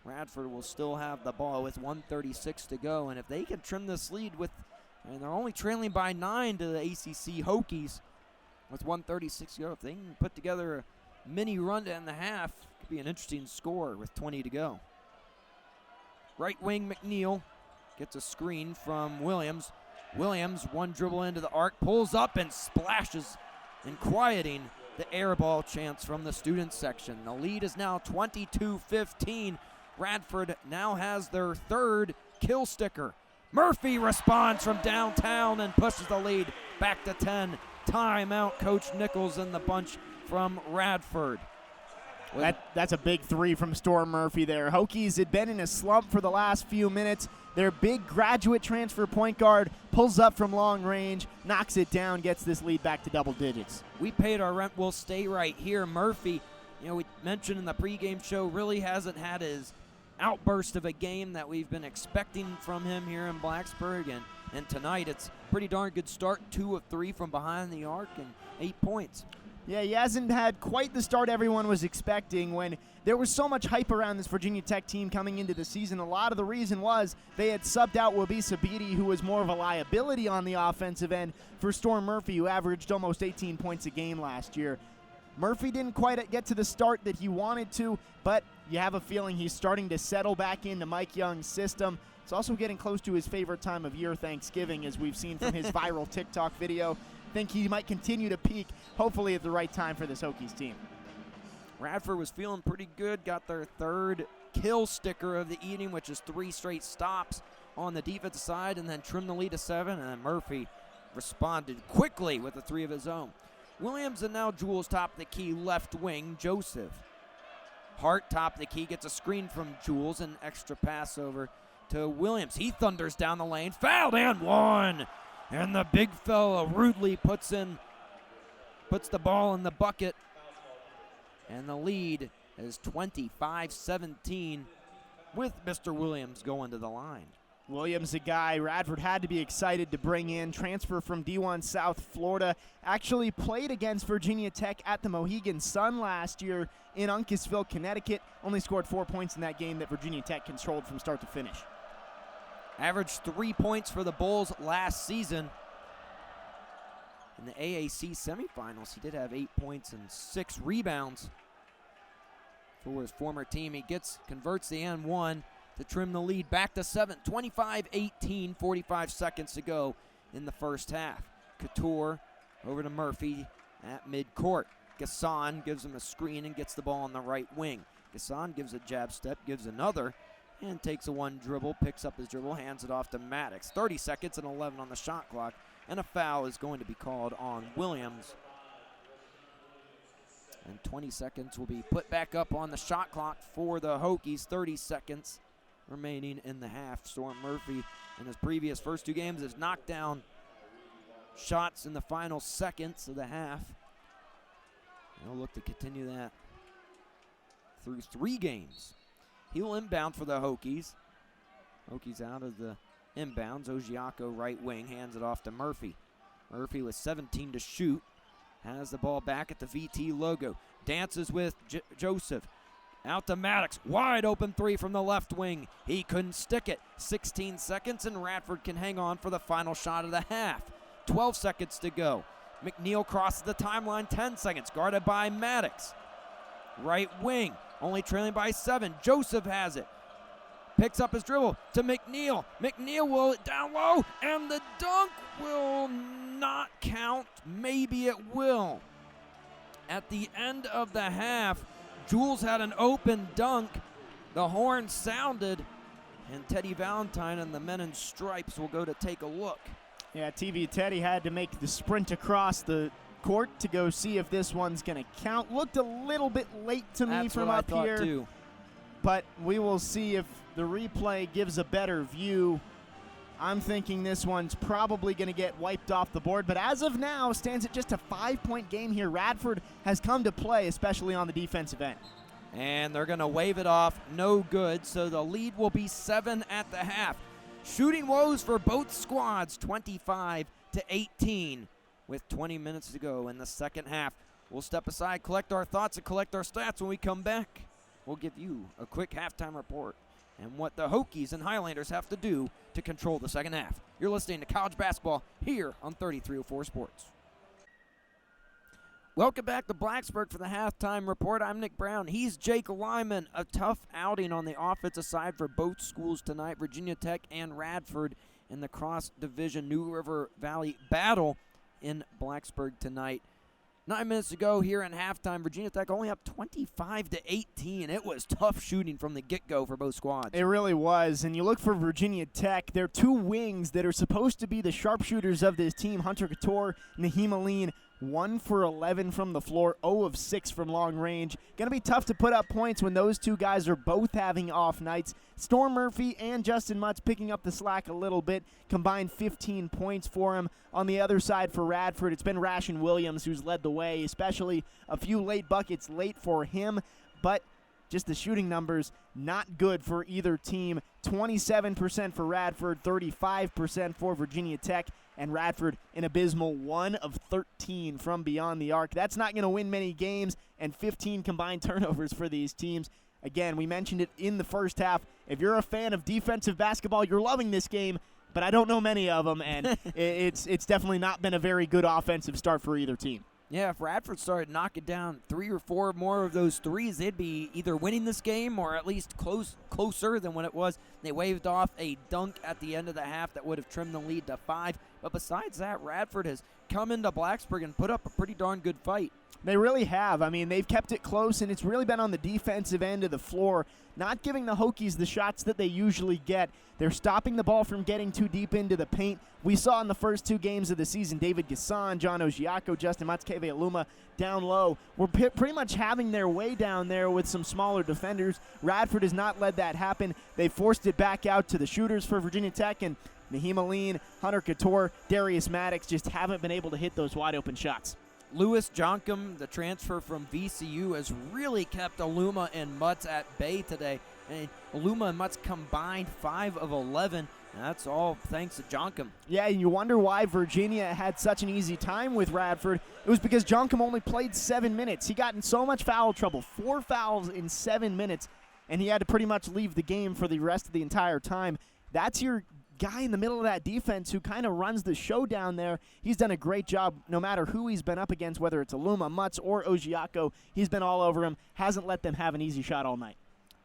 Radford will still have the ball with 1:36 to go. And if they can trim this lead and they're only trailing by 9 to the ACC Hokies with 1:36 to go, if they can put together a mini run to end the half, it could be an interesting score with 20 to go. Right wing McNeil gets a screen from Williams. Williams, one dribble into the arc, pulls up and splashes, and quieting the air ball chance from the student section. The lead is now 22-15. Radford now has their third kill sticker. Murphy responds from downtown and pushes the lead back to 10. Timeout, Coach Nichols and the bunch from Radford. That's a big three from Storm Murphy there. Hokies had been in a slump for the last few minutes. Their big graduate transfer point guard pulls up from long range, knocks it down, gets this lead back to double digits. We paid our rent, we'll stay right here. Murphy, we mentioned in the pregame show, really hasn't had his outburst of a game that we've been expecting from him here in Blacksburg, and tonight it's pretty darn good start. 2 of 3 from behind the arc and 8 points. Yeah, he hasn't had quite the start everyone was expecting. When there was so much hype around this Virginia Tech team coming into the season, a lot of the reason was they had subbed out Wabisa Beatty, who was more of a liability on the offensive end, for Storm Murphy, who averaged almost 18 points a game last year. Murphy didn't quite get to the start that he wanted to, but you have a feeling he's starting to settle back into Mike Young's system. It's also getting close to his favorite time of year, Thanksgiving, as we've seen from his viral TikTok video. Think he might continue to peak, hopefully at the right time for this Hokies team. Radford was feeling pretty good, got their third kill sticker of the evening, which is 3 straight stops on the defensive side, and then trimmed the lead to 7, and then Murphy responded quickly with a 3 of his own. Williams and now Jules top of the key, left wing, Joseph. Hart top of the key, gets a screen from Jules, an extra pass over to Williams. He thunders down the lane, fouled and one. And the big fella rudely puts the ball in the bucket. And the lead is 25-17 with Mr. Williams going to the line. Williams, a guy Radford had to be excited to bring in. Transfer from D1 South Florida. Actually played against Virginia Tech at the Mohegan Sun last year in Uncasville, Connecticut. Only scored 4 points in that game that Virginia Tech controlled from start to finish. Averaged 3 points for the Bulls last season. In the AAC semifinals, he did have 8 points and 6 rebounds for his former team. He converts the N1 to trim the lead back to 7. 25-18, 45 seconds to go in the first half. Couture over to Murphy at midcourt. Gasson gives him a screen and gets the ball on the right wing. Gasson gives a jab step, gives another, and takes a one dribble, picks up his dribble, hands it off to Maddox. 30 seconds and 11 on the shot clock, and a foul is going to be called on Williams. And 20 seconds will be put back up on the shot clock for the Hokies. 30 seconds remaining in the half. Storm Murphy in his previous first 2 games has knocked down shots in the final seconds of the half. He'll look to continue that through 3 games. He'll inbound for the Hokies. Hokies out of the inbounds. Ogiaco right wing hands it off to Murphy. Murphy with 17 to shoot. Has the ball back at the VT logo. Dances with Joseph. Out to Maddox. Wide open 3 from the left wing. He couldn't stick it. 16 seconds and Radford can hang on for the final shot of the half. 12 seconds to go. McNeil crosses the timeline. 10 seconds. Guarded by Maddox. Right wing. Only trailing by 7. Joseph has it. Picks up his dribble to McNeil. McNeil will down low, and the dunk will not count. Maybe it will. At the end of the half, Jules had an open dunk. The horn sounded, and Teddy Valentine and the men in stripes will go to take a look. Yeah, TV Teddy had to make the sprint across the court to go see if this one's going to count. Looked a little bit late to me from up here. Too. But we will see if the replay gives a better view. I'm thinking this one's probably going to get wiped off the board, but as of now, stands at just a 5-point game here. Radford has come to play, especially on the defensive end. And they're going to wave it off. No good, so the lead will be 7 at the half. Shooting woes for both squads, 25-18, with 20 minutes to go in the second half. We'll step aside, collect our thoughts, and collect our stats. When we come back, we'll give you a quick halftime report and what the Hokies and Highlanders have to do to control the second half. You're listening to college basketball here on 3304 Sports. Welcome back to Blacksburg for the halftime report. I'm Nick Brown. He's Jake Lyman. A tough outing on the offensive side for both schools tonight. Virginia Tech and Radford in the cross-division New River Valley battle in Blacksburg tonight. 9 minutes to go here in halftime. Virginia Tech only up 25-18. It was tough shooting from the get-go for both squads. It really was. And you look for Virginia Tech, their 2 wings that are supposed to be the sharpshooters of this team, Hunter Couture, Naheem Aline, 1 for 11 from the floor, 0 of 6 from long range. Going to be tough to put up points when those 2 guys are both having off nights. Storm Murphy and Justin Mutz picking up the slack a little bit, combined 15 points for him. On the other side for Radford, it's been Rashin Williams who's led the way, especially a few late buckets late for him, but just the shooting numbers not good for either team. 27% for Radford, 35% for Virginia Tech, and Radford an abysmal 1 of 13 from beyond the arc. That's not going to win many games, and 15 combined turnovers for these teams. Again, we mentioned it in the first half. If you're a fan of defensive basketball, you're loving this game, but I don't know many of them, and it's definitely not been a very good offensive start for either team. Yeah, if Radford started knocking down 3 or 4 more of those threes, they'd be either winning this game or at least closer than when it was. They waved off a dunk at the end of the half that would have trimmed the lead to 5. But besides that, Radford has come into Blacksburg and put up a pretty darn good fight. They really have. I mean, they've kept it close, and it's really been on the defensive end of the floor, not giving the Hokies the shots that they usually get. They're stopping the ball from getting too deep into the paint. We saw in the first 2 games of the season, David Gasson, John Ogiaco, Justin Matkeve Aluma down low. We're pretty much having their way down there with some smaller defenders. Radford has not let that happen. They forced it back out to the shooters for Virginia Tech, and Naheem Aline, Hunter Couture, Darius Maddox just haven't been able to hit those wide open shots. Lewis Jonkum, the transfer from VCU, has really kept Aluma and Mutz at bay today. And Aluma and Mutz combined 5 of 11. That's all thanks to Jonkum. Yeah, and you wonder why Virginia had such an easy time with Radford. It was because Jonkum only played 7 minutes. He got in so much foul trouble, 4 fouls in 7 minutes, and he had to pretty much leave the game for the rest of the entire time. That's your guy in the middle of that defense who kind of runs the show down there. He's done a great job no matter who he's been up against, whether it's Aluma, Mutz, or Ogiaco. He's been all over him, hasn't let them have an easy shot all night.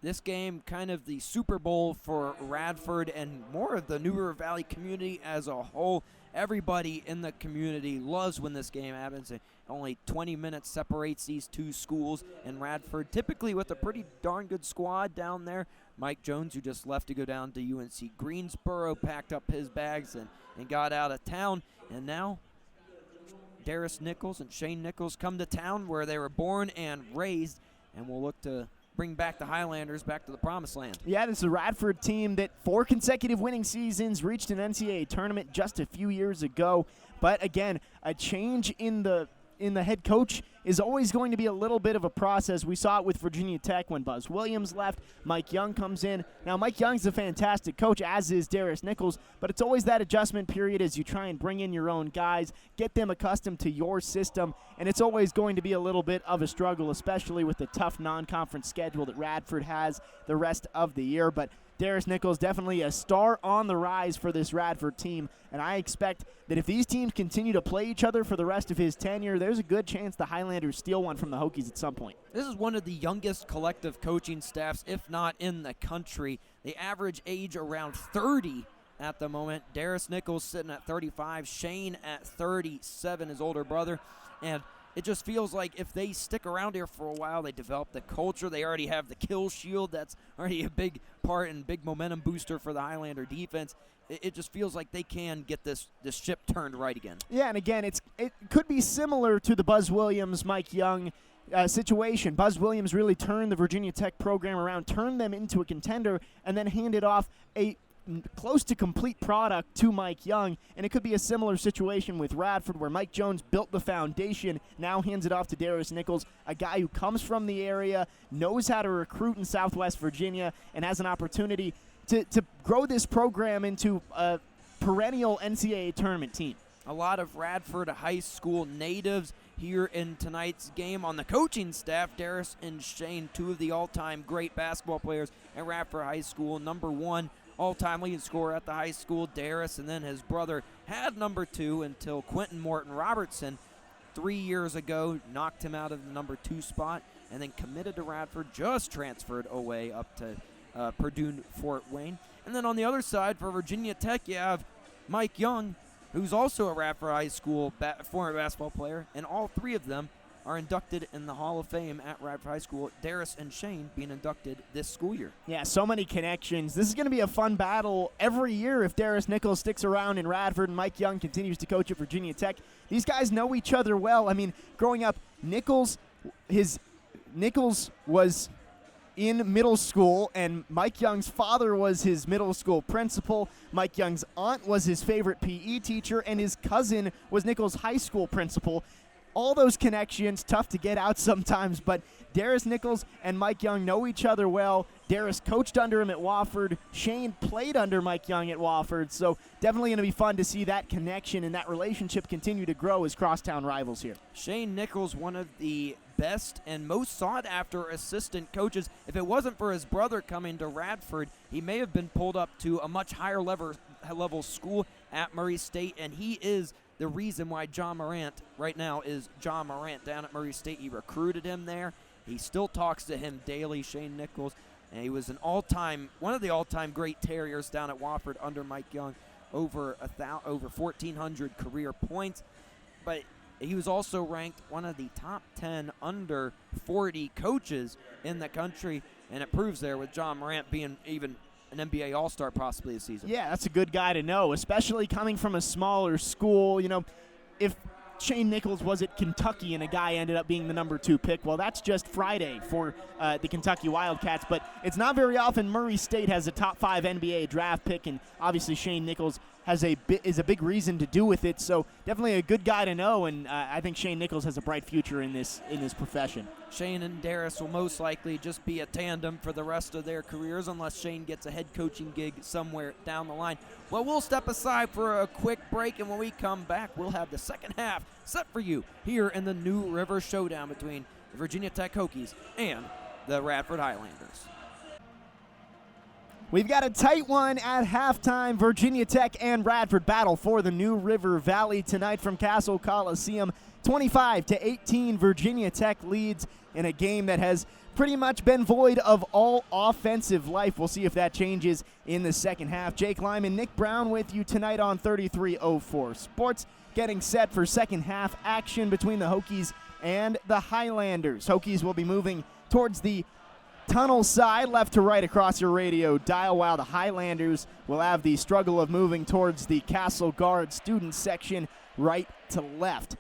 This game kind of the Super Bowl for Radford and more of the New River Valley community as a whole. Everybody in the community loves when this game happens. Only 20 minutes separates these 2 schools, and Radford typically with a pretty darn good squad down there. Mike Jones, who just left to go down to UNC Greensboro, packed up his bags and got out of town. And now Darius Nichols and Shane Nichols come to town where they were born and raised, and will look to bring back the Highlanders back to the promised land. Yeah, this is a Radford team that 4 consecutive winning seasons, reached an NCAA tournament just a few years ago. But again, a change in the head coach is always going to be a little bit of a process. We saw it with Virginia Tech when Buzz Williams left. Mike Young comes in. Now, Mike Young's a fantastic coach, as is Darius Nichols, but it's always that adjustment period as you try and bring in your own guys, get them accustomed to your system, and it's always going to be a little bit of a struggle, especially with the tough non-conference schedule that Radford has the rest of the year. But Darius Nichols definitely a star on the rise for this Radford team, and I expect that if these teams continue to play each other for the rest of his tenure, there's a good chance the Highlanders steal one from the Hokies at some point. This is one of the youngest collective coaching staffs, if not in the country. The average age around 30 at the moment. Darius Nichols sitting at 35, Shane at 37, his older brother, and it just feels like if they stick around here for a while, they develop the culture. They already have the kill shield. That's already a big part and big momentum booster for the Highlander defense. It just feels like they can get this ship turned right again. Yeah, and again, it could be similar to the Buzz Williams, Mike Young situation. Buzz Williams really turned the Virginia Tech program around, turned them into a contender, and then handed off a close to complete product to Mike Young, and it could be a similar situation with Radford where Mike Jones built the foundation, now hands it off to Darius Nichols, a guy who comes from the area, knows how to recruit in Southwest Virginia, and has an opportunity to grow this program into a perennial NCAA tournament team. A lot of Radford High School natives here in tonight's game. On the coaching staff, Darius and Shane, 2 of the all-time great basketball players at Radford High School. Number 1 all-time leading scorer at the high school, Darius, and then his brother had number 2 until Quentin Morton Robertson 3 years ago knocked him out of the number 2 spot and then committed to Radford, just transferred away up to Purdue Fort Wayne. And then on the other side for Virginia Tech, you have Mike Young, who's also a Radford High School former basketball player, and all 3 of them are inducted in the Hall of Fame at Radford High School. Darius and Shane being inducted this school year. Yeah, so many connections. This is going to be a fun battle every year if Darius Nichols sticks around in Radford and Mike Young continues to coach at Virginia Tech. These guys know each other well. I mean, growing up, Nichols was in middle school, and Mike Young's father was his middle school principal. Mike Young's aunt was his favorite PE teacher, and his cousin was Nichols' high school principal. All those connections, tough to get out sometimes, but Darius Nichols and Mike Young know each other well. Darius coached under him at Wofford. Shane played under Mike Young at Wofford, so definitely going to be fun to see that connection and that relationship continue to grow as crosstown rivals here. Shane Nichols, one of the best and most sought-after assistant coaches. If it wasn't for his brother coming to Radford, he may have been pulled up to a much higher level school at Murray State, and he is the reason why John Morant right now is John Morant down at Murray State. He recruited him there. He still talks to him daily, Shane Nichols, and he was one of the all-time great Terriers down at Wofford under Mike Young, over 1,400 career points. But he was also ranked one of the top 10 under 40 coaches in the country, and it proves there with John Morant being even an NBA All-Star possibly this season. Yeah, that's a good guy to know, especially coming from a smaller school. You know, if Shane Nichols was at Kentucky and a guy ended up being the number 2 pick, well, that's just Friday for the Kentucky Wildcats. But it's not very often Murray State has a top 5 NBA draft pick, and obviously Shane Nichols is a big reason to do with it. So definitely a good guy to know, and I think Shane Nichols has a bright future in this profession. Shane and Darius will most likely just be a tandem for the rest of their careers unless Shane gets a head coaching gig somewhere down the line. Well, we'll step aside for a quick break, and when we come back, we'll have the second half set for you here in the New River Showdown between the Virginia Tech Hokies and the Radford Highlanders. We've got a tight one at halftime. Virginia Tech and Radford battle for the New River Valley tonight from Castle Coliseum. 25-18, Virginia Tech leads in a game that has pretty much been void of all offensive life. We'll see if that changes in the second half. Jake Lyman, Nick Brown with you tonight on 3304 Sports, getting set for second half action between the Hokies and the Highlanders. Hokies will be moving towards the tunnel side, left to right across your radio dial, while the Highlanders will have the struggle of moving towards the Castle Guard student section, right to left.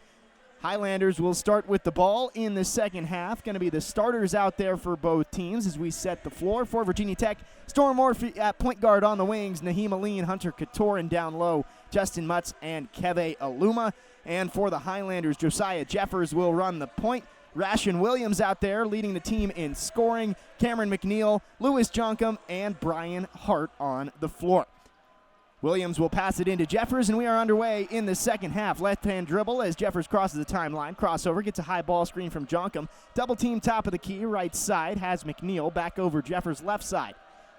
Highlanders will start with the ball in the second half. Going to be the starters out there for both teams as we set the floor for Virginia Tech. Storm Murphy at point guard on the wings. Naheem Aline, Hunter Couture, and down low, Justin Mutz and Keve Aluma. And for the Highlanders, Josiah Jeffers will run the point. Rashan Williams out there leading the team in scoring. Cameron McNeil, Lewis Jonkum, and Brian Hart on the floor. Williams will pass it into Jeffers, and we are underway in the second half. Left-hand dribble as Jeffers crosses the timeline. Crossover, gets a high ball screen from Jonkum. Double team top of the key, right side, has McNeil back over Jeffers' left side.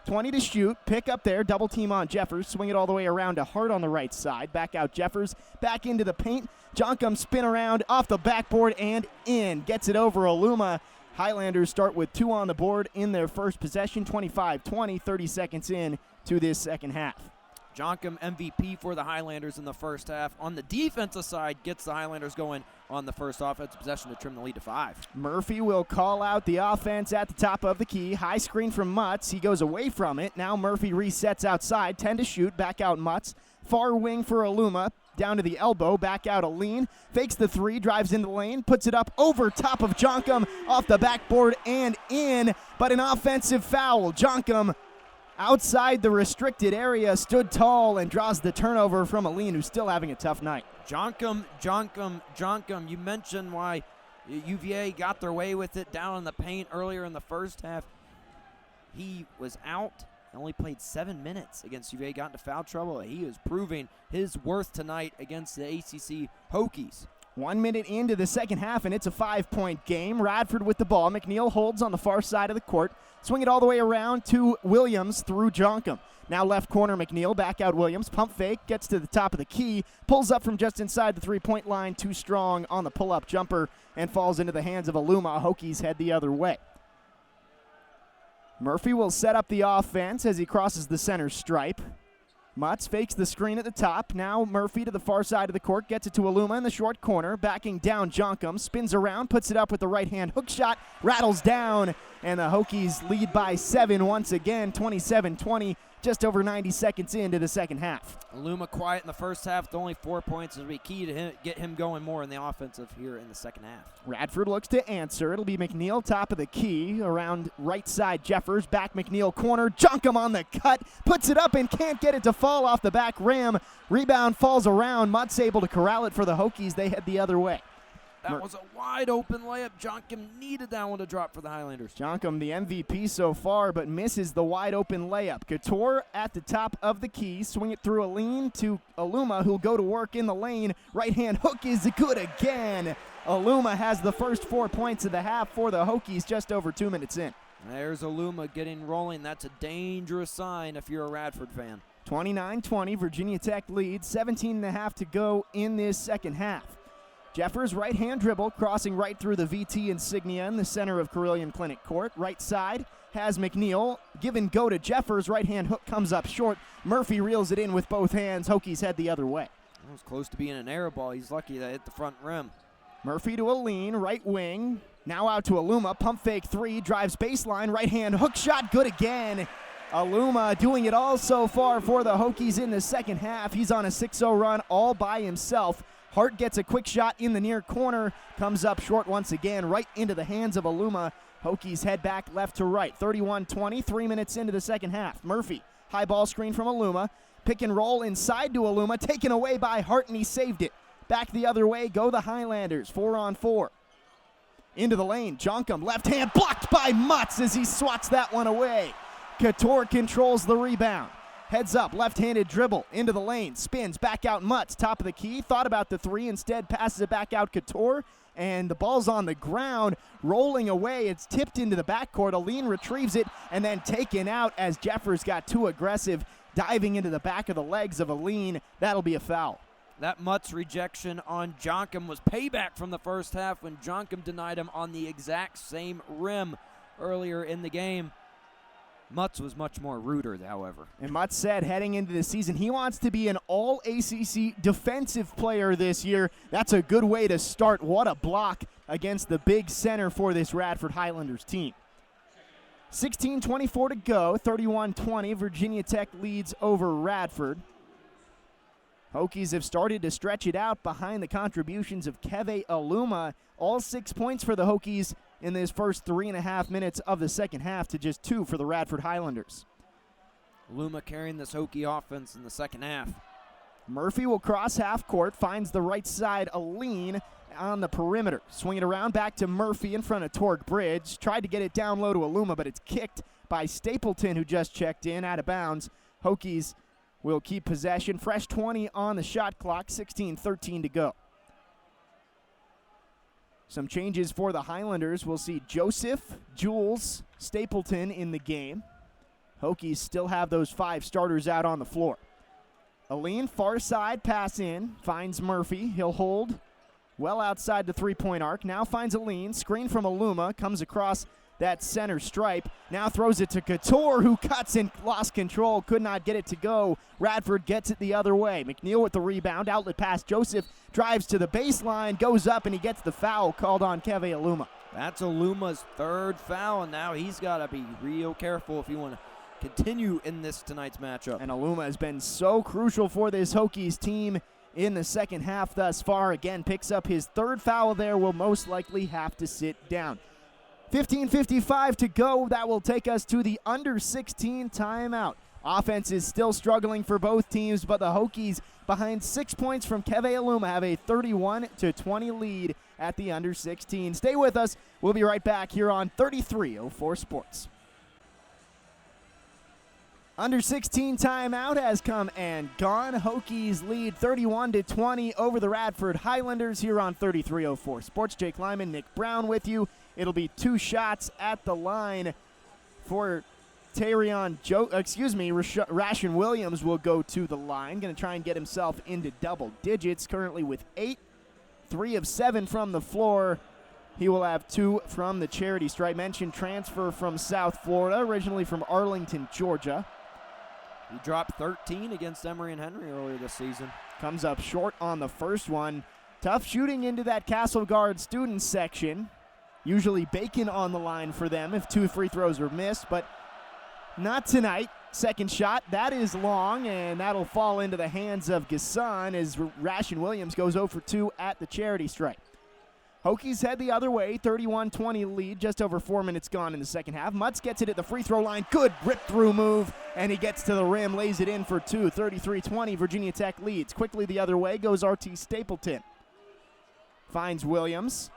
20 to shoot, pick up there, double team on Jeffers, swing it all the way around to Hart on the right side. Back out Jeffers, back into the paint. Jonkum spin around, off the backboard, and in. Gets it over Aluma. Highlanders start with 2 on the board in their first possession, 25-20, 30 seconds in to this second half. Jonkum MVP for the Highlanders in the first half. On the defensive side, gets the Highlanders going on the first offensive possession to trim the lead to 5. Murphy will call out the offense at the top of the key. High screen from Mutz. He goes away from it. Now Murphy resets outside. 10 to shoot. Back out Mutz. Far wing for Aluma. Down to the elbow. Back out Aline. Fakes the 3. Drives into the lane. Puts it up over top of Jonkum. Off the backboard and in. But an offensive foul. Jonkum outside the restricted area, stood tall and draws the turnover from Aline, who's still having a tough night. Jonkum. You mentioned why UVA got their way with it down in the paint earlier in the first half. He was out and only played 7 minutes against UVA, got into foul trouble. He is proving his worth tonight against the ACC Hokies. 1 minute into the second half, and it's a 5-point game. Radford with the ball. McNeil holds on the far side of the court. Swing it all the way around to Williams through Jonkum. Now left corner McNeil, back out Williams. Pump fake, gets to the top of the key. Pulls up from just inside the three-point line. Too strong on the pull-up jumper and falls into the hands of Aluma. Hokies head the other way. Murphy will set up the offense as he crosses the center stripe. Mutz fakes the screen at the top. Now Murphy to the far side of the court. Gets it to Aluma in the short corner. Backing down Jonkum. Spins around. Puts it up with the right-hand hook shot. Rattles down. And the Hokies lead by 7 once again. 27-20. Just over 90 seconds into the second half. Aluma quiet in the first half with only 4 points. It'll be key to get him going more in the offensive here in the second half. Radford looks to answer. It'll be McNeil top of the key. Around right side Jeffers. Back McNeil corner. Jonkum on the cut. Puts it up and can't get it to fall off the back rim. Rebound falls around. Mutz able to corral it for the Hokies. They head the other way. That was a wide open layup. Jonkum needed that one to drop for the Highlanders. Jonkum, the MVP so far, but misses the wide open layup. Couture at the top of the key. Swing it through Aline to Aluma, who'll go to work in the lane. Right-hand hook is good again. Aluma has the first 4 points of the half for the Hokies just over 2 minutes in. There's Aluma getting rolling. That's a dangerous sign if you're a Radford fan. 29-20, Virginia Tech leads. 17.5 to go in this second half. Jeffers, right-hand dribble, crossing right through the VT insignia in the center of Carilion Clinic Court. Right side has McNeil. Give and go to Jeffers. Right-hand hook comes up short. Murphy reels it in with both hands. Hokies head the other way. That was close to being an air ball. He's lucky that hit the front rim. Murphy to Aline, right wing. Now out to Aluma. Pump fake 3, drives baseline. Right-hand hook shot, good again. Aluma doing it all so far for the Hokies in the second half. He's on a 6-0 run all by himself. Hart gets a quick shot in the near corner, comes up short once again, right into the hands of Aluma. Hokies head back left to right. 31-20, 3 minutes into the second half. Murphy, high ball screen from Aluma. Pick and roll inside to Aluma, taken away by Hart, and he saved it. Back the other way go the Highlanders, 4-on-4. Into the lane, Jonkum, left hand, blocked by Mutz as he swats that one away. Couture controls the rebound. Heads up, left-handed dribble, into the lane, spins, back out Mutz, top of the key, thought about the 3, instead passes it back out Couture, and the ball's on the ground, rolling away, it's tipped into the backcourt, Aline retrieves it, and then taken out as Jeffers got too aggressive, diving into the back of the legs of Aline. That'll be a foul. That Mutz rejection on Jonkum was payback from the first half when Jonkum denied him on the exact same rim earlier in the game. Mutz was much more ruder, however. And Mutz said heading into the season he wants to be an all-ACC defensive player this year. That's a good way to start. What a block against the big center for this Radford Highlanders team. 16:24 to go, 31-20. Virginia Tech leads over Radford. Hokies have started to stretch it out behind the contributions of Keve Aluma. All 6 points for the Hokies in this first 3.5 minutes of the second half to just 2 for the Radford Highlanders. Aluma carrying this Hokie offense in the second half. Murphy will cross half court, finds the right side, a lean on the perimeter. Swing it around back to Murphy in front of Torg Bridge. Tried to get it down low to Aluma, but it's kicked by Stapleton, who just checked in, out of bounds. Hokies will keep possession. Fresh 20 on the shot clock, 16-13 to go. Some changes for the Highlanders. We'll see Joseph, Jules, Stapleton in the game. Hokies still have those 5 starters out on the floor. Aline, far side, pass in, finds Murphy. He'll hold well outside the three-point arc. Now finds Aline, screen from Aluma, comes across that center stripe. Now throws it to Couture, who cuts and lost control, could not get it to go. Radford gets it the other way. McNeil with the rebound, outlet pass. Joseph drives to the baseline, goes up, and he gets the foul called on Keve Aluma. That's Aluma's 3rd foul, and now he's got to be real careful if you want to continue in this tonight's matchup. And Aluma has been so crucial for this Hokies team in the second half thus far. Again, picks up his 3rd foul there, will most likely have to sit down. 15:55 to go. That will take us to the under 16 timeout. Offense is still struggling for both teams, but the Hokies, behind 6 points from Keve Aluma, have a 31-20 lead at the under 16. Stay with us. We'll be right back here on 3304 Sports. Under 16 timeout has come and gone. Hokies lead 31-20 over the Radford Highlanders here on 3304 Sports. Jake Lyman, Nick Brown with you. It'll be 2 shots at the line for Ration Williams will go to the line. Going to try and get himself into double digits. Currently with 8, 3 of 7 from the floor. He will have 2 from the charity stripe. Mentioned transfer from South Florida, originally from Arlington, Georgia. He dropped 13 against Emory and Henry earlier this season. Comes up short on the first one. Tough shooting into that Castle Guard student section. Usually Bacon on the line for them if 2 free throws are missed, but not tonight. Second shot, that is long, and that'll fall into the hands of Gasson as Ration Williams goes 0 for 2 at the charity stripe. Hokies head the other way, 31-20 lead, just over 4 minutes gone in the second half. Mutz gets it at the free throw line. Good rip-through move, and he gets to the rim, lays it in for 2. 33-20, Virginia Tech leads. Quickly the other way goes RT Stapleton. Finds Williams.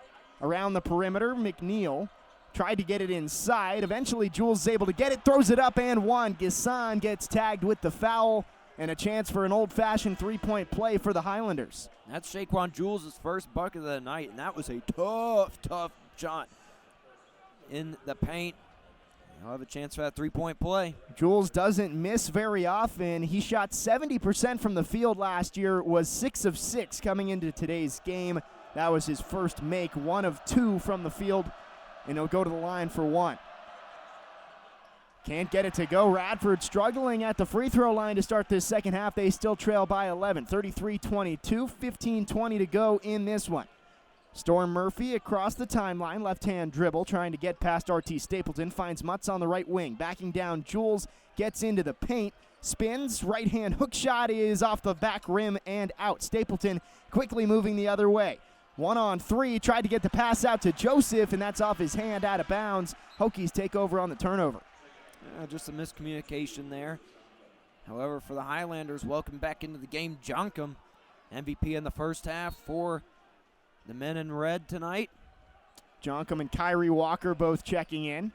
Around the perimeter, McNeil tried to get it inside. Eventually, Jules is able to get it, throws it up and one. Gasson gets tagged with the foul, and a chance for an old-fashioned three-point play for the Highlanders. That's Shaquan Jules' first bucket of the night, and that was a tough shot in the paint. He'll have a chance for that three-point play. Jules doesn't miss very often. He shot 70% from the field last year, was 6 of 6 coming into today's game. That was his first make, 1 of 2 from the field, and he'll go to the line for 1. Can't get it to go. Radford struggling at the free throw line to start this second half. They still trail by 11, 33-22, 15-20 to go in this one. Storm Murphy across the timeline, left-hand dribble, trying to get past RT Stapleton, finds Mutz on the right wing. Backing down, Jules gets into the paint, spins, right-hand hook shot is off the back rim and out. Stapleton quickly moving the other way. 1-on-3, tried to get the pass out to Joseph, and that's off his hand, out of bounds. Hokies take over on the turnover. Just a miscommunication there. However, for the Highlanders, welcome back into the game, Jonkum. MVP in the first half for the men in red tonight. Jonkum and Kyrie Walker both checking in.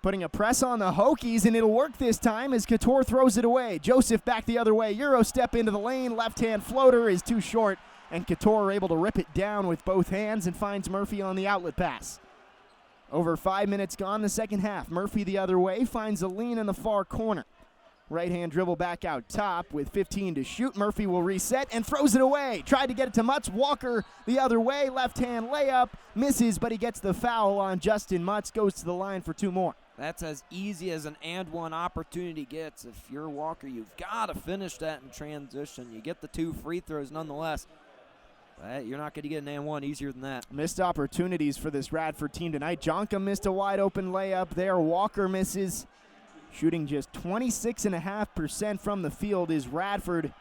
Putting a press on the Hokies, and it'll work this time as Couture throws it away. Joseph back the other way. Euro step into the lane. Left-hand floater is too short, and Couture able to rip it down with both hands and finds Murphy on the outlet pass. Over 5 minutes gone the second half. Murphy the other way, finds a lean in the far corner. Right-hand dribble back out top with 15 to shoot. Murphy will reset and throws it away. Tried to get it to Mutz. Walker the other way. Left-hand layup. Misses, but he gets the foul on Justin Mutz. Goes to the line for 2 more. That's as easy as an and-one opportunity gets. If you're Walker, you've got to finish that in transition. You get the 2 free throws nonetheless. But you're not going to get an and-one easier than that. Missed opportunities for this Radford team tonight. Jonkum missed a wide-open layup there. Walker misses. Shooting just 26.5% from the field is Radford.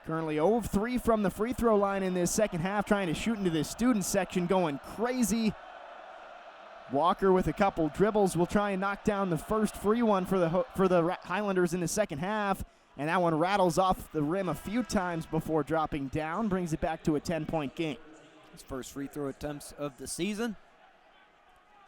Currently 0 of 3 from the free throw line in this second half, trying to shoot into this student section, going crazy. Walker with a couple dribbles will try and knock down the first free one for the Highlanders in the second half, and that one rattles off the rim a few times before dropping down, brings it back to a 10-point game. His first free throw attempts of the season.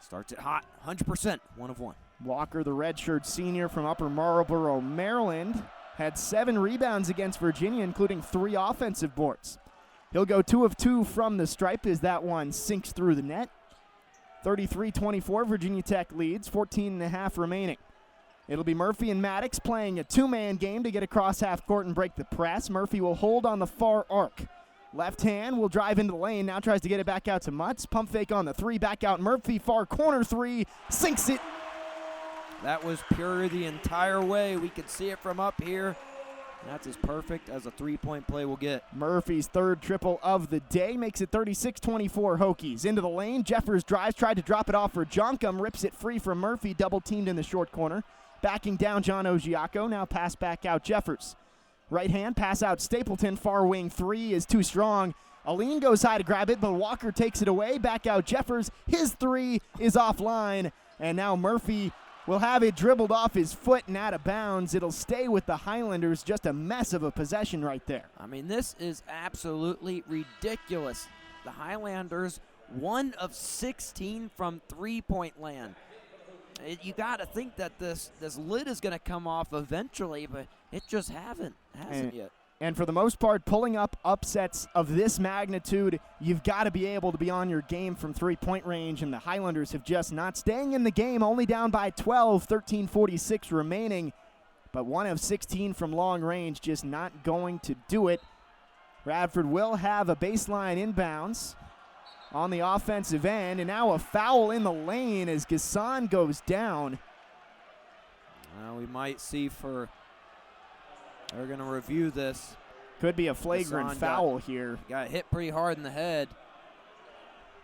Starts it hot, 100%, 1 of 1. Walker, the redshirt senior from Upper Marlboro, Maryland, had 7 rebounds against Virginia, including 3 offensive boards. He'll go 2 of 2 from the stripe as that one sinks through the net. 33-24, Virginia Tech leads, 14.5 remaining. It'll be Murphy and Maddox playing a 2-man game to get across half court and break the press. Murphy will hold on the far arc. Left hand will drive into the lane, now tries to get it back out to Mutz. Pump fake on the 3, back out Murphy, far corner 3, sinks it. That was pure the entire way. We could see it from up here. That's as perfect as a 3-point play will get. Murphy's third triple of the day makes it 36-24 Hokies. Into the lane, Jeffers drives, tried to drop it off for Jonkum, rips it free from Murphy, double teamed in the short corner. Backing down John Ogiaco, now pass back out Jeffers. Right hand, pass out Stapleton, far wing 3 is too strong. Aline goes high to grab it, but Walker takes it away. Back out Jeffers, his 3 is offline, and now Murphy will have it dribbled off his foot and out of bounds. It'll stay with the Highlanders. Just a mess of a possession right there. I mean, this is absolutely ridiculous. The Highlanders, 1 of 16 from 3-point land. You got to think that this lid is going to come off eventually, but it just hasn't yet. And for the most part, pulling up upsets of this magnitude, you've got to be able to be on your game from 3-point range, and the Highlanders have just not staying in the game, only down by 12, 13:46 remaining. But 1 of 16 from long range, just not going to do it. Radford will have a baseline inbounds on the offensive end, and now a foul in the lane as Gasson goes down. We might see they're going to review this. Could be a flagrant foul here. Got hit pretty hard in the head.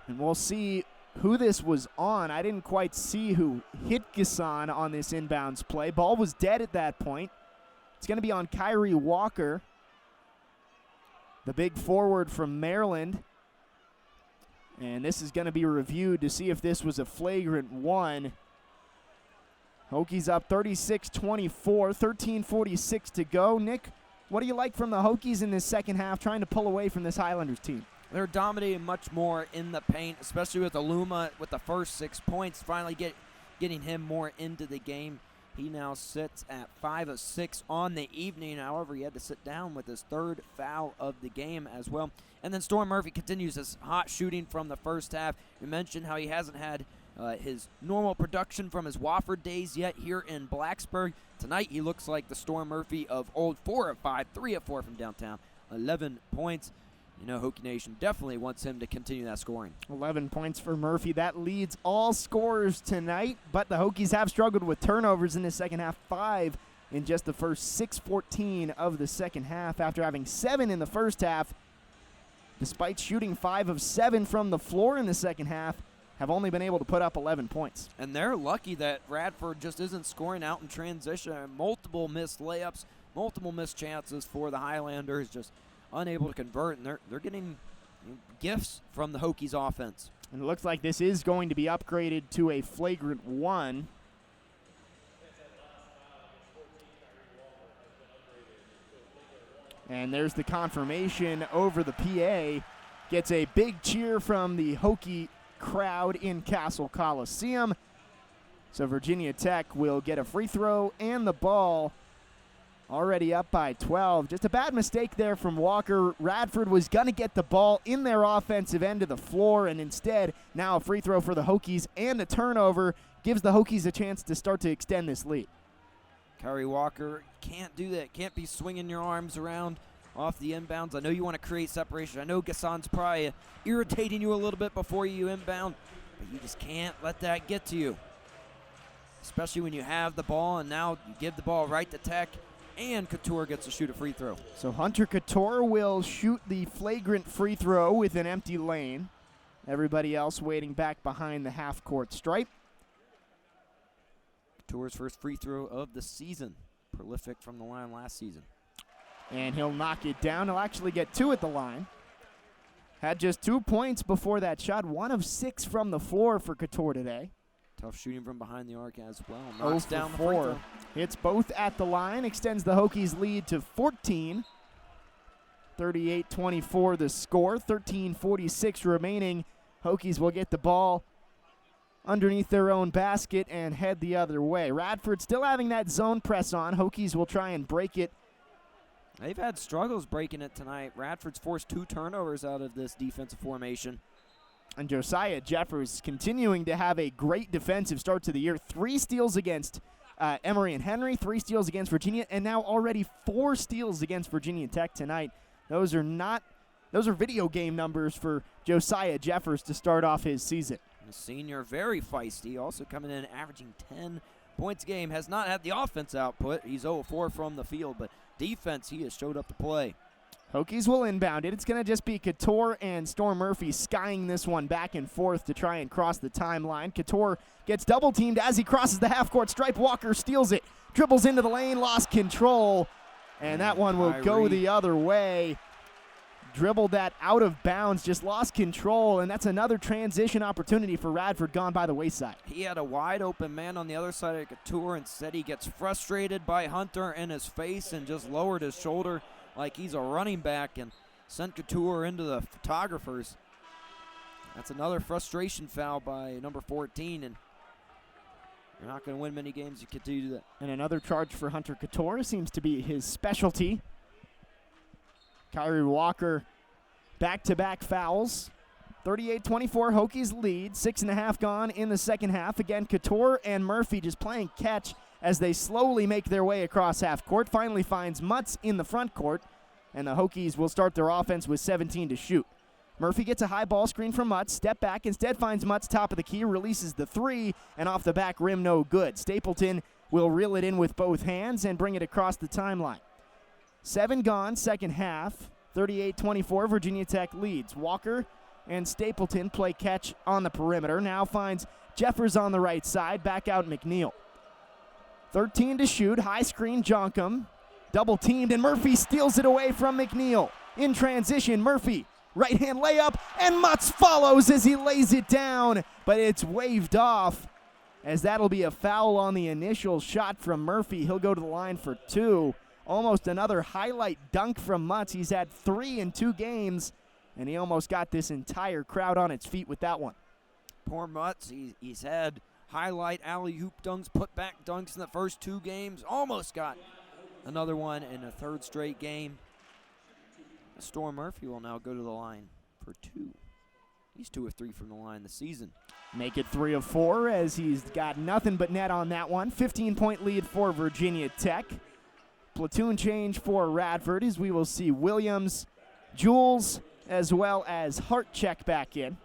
And we'll see who this was on. I didn't quite see who hit Gasson on this inbounds play. Ball was dead at that point. It's going to be on Kyrie Walker, the big forward from Maryland. And this is going to be reviewed to see if this was a flagrant one. Hokies up 36-24, 13:46 to go. Nick, what do you like from the Hokies in this second half, trying to pull away from this Highlanders team? They're dominating much more in the paint, especially with Aluma with the first 6 points, finally getting him more into the game. He now sits at 5 of 6 on the evening. However, he had to sit down with his 3rd foul of the game as well. And then Storm Murphy continues his hot shooting from the first half. We mentioned how he hasn't had his normal production from his Wofford days yet here in Blacksburg. Tonight, he looks like the Storm Murphy of old. 4 of 5, 3 of 4 from downtown, 11 points. You know, Hokie Nation definitely wants him to continue that scoring. 11 points for Murphy. That leads all scorers tonight, but the Hokies have struggled with turnovers in the second half. 5 in just the first 6:14 of the second half after having 7 in the first half. Despite shooting 5 of 7 from the floor in the second half, have only been able to put up 11 points. And they're lucky that Radford just isn't scoring out in transition. Multiple missed layups, multiple missed chances for the Highlanders, just unable to convert, and they're getting gifts from the Hokies offense. And it looks like this is going to be upgraded to a flagrant one. And there's the confirmation over the PA. Gets a big cheer from the Hokie crowd in Castle Coliseum. So Virginia Tech will get a free throw and the ball. Already up by 12. Just a bad mistake there from Walker. Radford was going to get the ball in their offensive end of the floor, and instead, now a free throw for the Hokies and a turnover gives the Hokies a chance to start to extend this lead. Kyrie Walker can't do that. Can't be swinging your arms around off the inbounds. I know you want to create separation. I know Gasson's probably irritating you a little bit before you inbound, but you just can't let that get to you, especially when you have the ball, and now you give the ball right to Tech. And Couture gets to shoot a free throw. So Hunter Couture will shoot the flagrant free throw with an empty lane. Everybody else waiting back behind the half-court stripe. Couture's first free throw of the season. Prolific from the line last season. And he'll knock it down. He'll actually get 2 at the line. Had just 2 points before that shot. 1 of 6 from the floor for Couture today. Tough shooting from behind the arc as well. 0 Knocks for down the 4. free throw. Hits both at the line. Extends the Hokies' lead to 14. 38-24 the score. 13:46 remaining. Hokies will get the ball underneath their own basket and head the other way. Radford still having that zone press on. Hokies will try and break it. They've had struggles breaking it tonight. Radford's forced 2 turnovers out of this defensive formation. And Josiah Jeffers continuing to have a great defensive start to the year. 3 steals against Emory and Henry, 3 steals against Virginia, and now already 4 steals against Virginia Tech tonight. Those are video game numbers for Josiah Jeffers to start off his season. The senior, very feisty, also coming in averaging 10 points a game. Has not had the offense output. He's 0-4 from the field, but defense, he has showed up to play. Hokies will inbound it. It's going to just be Couture and Storm Murphy skying this one back and forth to try and cross the timeline. Couture gets double-teamed as he crosses the half-court stripe. Walker steals it, dribbles into the lane, lost control, and that one will go the other way. Dribbled that out of bounds, just lost control, and that's another transition opportunity for Radford gone by the wayside. He had a wide-open man on the other side of Couture. Instead, he gets frustrated by Hunter in his face and just lowered his shoulder like he's a running back and sent Couture into the photographers. That's another frustration foul by number 14, and you're not going to win many games. You continue to do that. And another charge for Hunter Couture seems to be his specialty. Kyrie Walker, back-to-back fouls. 38-24, Hokies lead. 6.5 gone in the second half. Again, Couture and Murphy just playing catch as they slowly make their way across half court. Finally finds Mutz in the front court, and the Hokies will start their offense with 17 to shoot. Murphy gets a high ball screen from Mutz. Step back, instead finds Mutz top of the key, releases the 3, and off the back rim, no good. Stapleton will reel it in with both hands and bring it across the timeline. 7 gone, second half. 38-24, Virginia Tech leads. Walker and Stapleton play catch on the perimeter. Now finds Jeffers on the right side. Back out McNeil. 13 to shoot. High screen, Jonkum. Double teamed, and Murphy steals it away from McNeil. In transition, Murphy. Right-hand layup, and Mutz follows as he lays it down, but it's waved off as that'll be a foul on the initial shot from Murphy. He'll go to the line for 2. Almost another highlight dunk from Mutz. He's had 3 in 2 games, and he almost got this entire crowd on its feet with that one. Poor Mutz, he's had highlight alley-oop dunks, put-back dunks in the first 2 games. Almost got another one in a 3rd straight game. Storm Murphy will now go to the line for 2. He's 2 of 3 from the line this season. Make it 3 of 4 as he's got nothing but net on that one. 15-point lead for Virginia Tech. Platoon change for Radford as we will see Williams, Jules, as well as Hart check back in.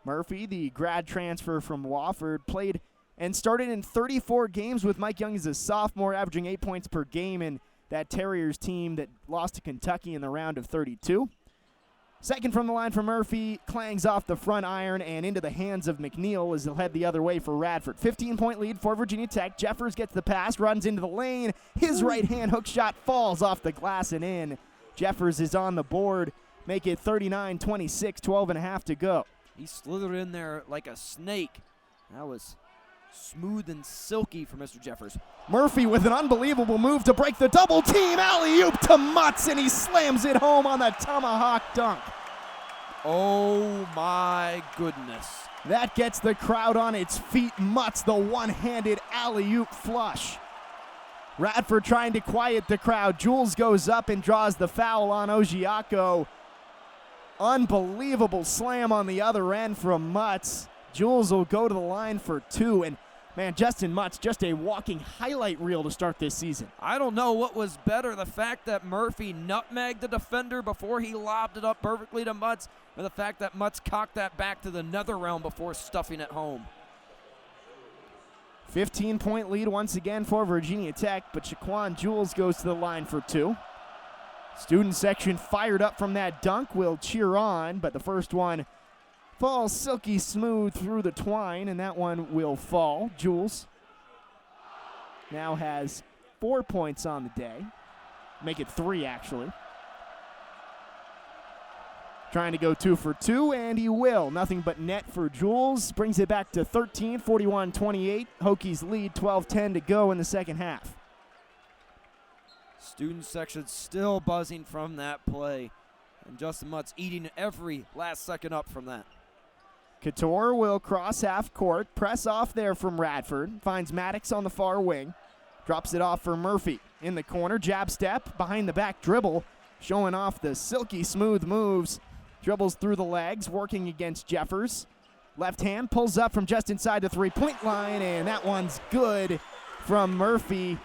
Murphy, the grad transfer from Wofford, played and started in 34 games with Mike Young as a sophomore, averaging 8 points per game in that Terriers team that lost to Kentucky in the round of 32. Second from the line for Murphy, clangs off the front iron and into the hands of McNeil as he'll head the other way for Radford. 15-point lead for Virginia Tech. Jeffers gets the pass, runs into the lane. His right-hand hook shot falls off the glass and in. Jeffers is on the board. Make it 39-26, 12.5 to go. He slithered in there like a snake. That was smooth and silky for Mr. Jeffers. Murphy with an unbelievable move to break the double team. Alley-oop to Mutz, and he slams it home on the tomahawk dunk. Oh my goodness. That gets the crowd on its feet. Mutz, the one-handed alley-oop flush. Radford trying to quiet the crowd. Jules goes up and draws the foul on Ogiaco. Unbelievable slam on the other end from Mutz. Jules will go to the line for 2, and man, Justin Mutz, just a walking highlight reel to start this season. I don't know what was better, the fact that Murphy nutmegged the defender before he lobbed it up perfectly to Mutz, or the fact that Mutz cocked that back to the nether realm before stuffing it home. 15-point lead once again for Virginia Tech, but Shaquan Jules goes to the line for 2. Student section fired up from that dunk, will cheer on, but the first one falls silky smooth through the twine, and that one will fall. Jules now has 4 points on the day. Make it 3, actually. Trying to go 2 for 2, and he will. Nothing but net for Jules. Brings it back to 13, 41-28. Hokies lead, 12-10 to go in the second half. Student section still buzzing from that play. And Justin Mutt's eating every last second up from that. Couture will cross half court. Press off there from Radford. Finds Maddox on the far wing. Drops it off for Murphy. In the corner, jab step, behind the back dribble. Showing off the silky smooth moves. Dribbles through the legs, working against Jeffers. Left hand pulls up from just inside the three-point line, and that one's good from Murphy.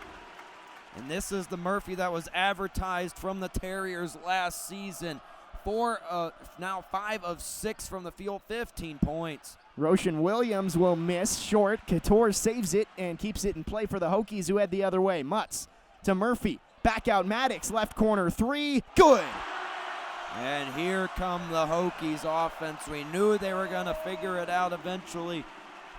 And this is the Murphy that was advertised from the Terriers last season. Now 5 of 6 from the field, 15 points. Roshan Williams will miss short. Couture saves it and keeps it in play for the Hokies, who head the other way. Mutz to Murphy. Back out Maddox, left corner 3. Good! And here come the Hokies offense. We knew they were going to figure it out eventually.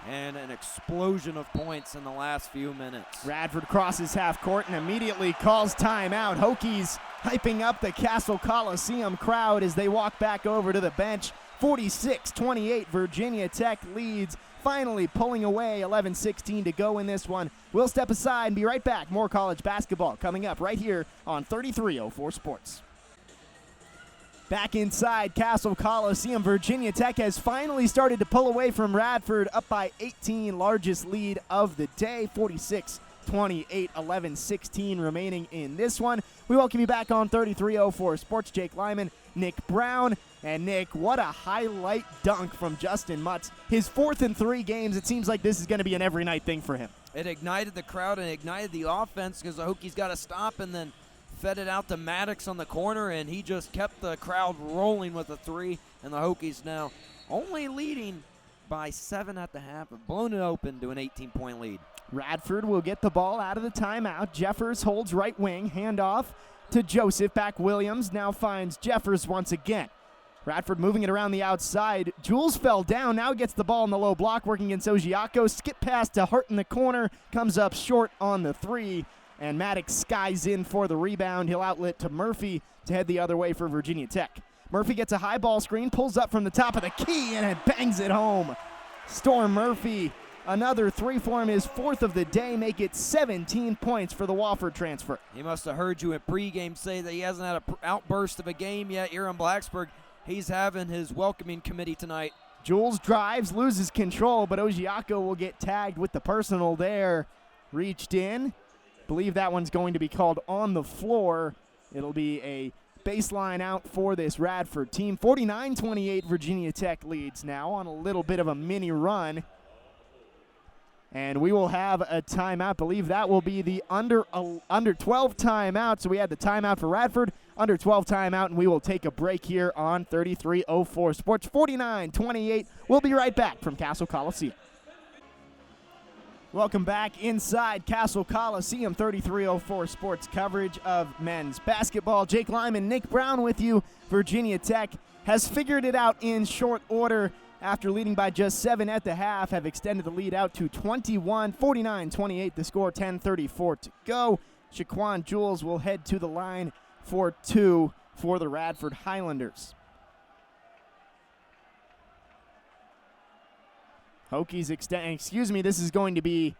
And an explosion of points in the last few minutes. Radford crosses half court and immediately calls timeout. Hokies hyping up the Castle Coliseum crowd as they walk back over to the bench. 46-28, Virginia Tech leads, finally pulling away. 11:16 to go in this one. We'll step aside and be right back. More college basketball coming up right here on 3304 Sports. Back inside Castle Coliseum, Virginia Tech has finally started to pull away from Radford, up by 18, largest lead of the day, 46-28, 11:16 remaining in this one. We welcome you back on 3304 Sports. Jake Lyman, Nick Brown, and Nick, what a highlight dunk from Justin Mutz. His 4th in 3 games. It seems like this is going to be an every night thing for him. It ignited the crowd and ignited the offense because the Hokies got to stop and then fed it out to Maddox on the corner, and he just kept the crowd rolling with a 3. And the Hokies now only leading by 7 at the half, have blown it open to an 18-point lead. Radford will get the ball out of the timeout. Jeffers holds right wing, handoff to Joseph. Back Williams now finds Jeffers once again. Radford moving it around the outside. Jules fell down, now gets the ball in the low block, working against Ogiaco. Skip pass to Hart in the corner, comes up short on the 3. And Maddox skies in for the rebound. He'll outlet to Murphy to head the other way for Virginia Tech. Murphy gets a high ball screen, pulls up from the top of the key, and it bangs it home. Storm Murphy, another 3 for him, his 4th of the day, make it 17 points for the Wofford transfer. He must have heard you at pregame say that he hasn't had an outburst of a game yet here in Blacksburg. He's having his welcoming committee tonight. Jules drives, loses control, but Ogiaco will get tagged with the personal there. Reached in. Believe that one's going to be called on the floor. It'll be a baseline out for this Radford team. 49-28, Virginia Tech leads now on a little bit of a mini run. And we will have a timeout. Believe that will be the under 12 timeout. So we had the timeout for Radford, under 12 timeout, and we will take a break here on 3304 Sports. 49-28. We'll be right back from Castle Coliseum. Welcome back inside Castle Coliseum, 3304 Sports coverage of men's basketball. Jake Lyman, Nick Brown with you. Virginia Tech has figured it out in short order after leading by just 7 at the half, have extended the lead out to 21, 49-28, the score, 10:34 to go. Shaquan Jules will head to the line for 2 for the Radford Highlanders. Hokies this is going to be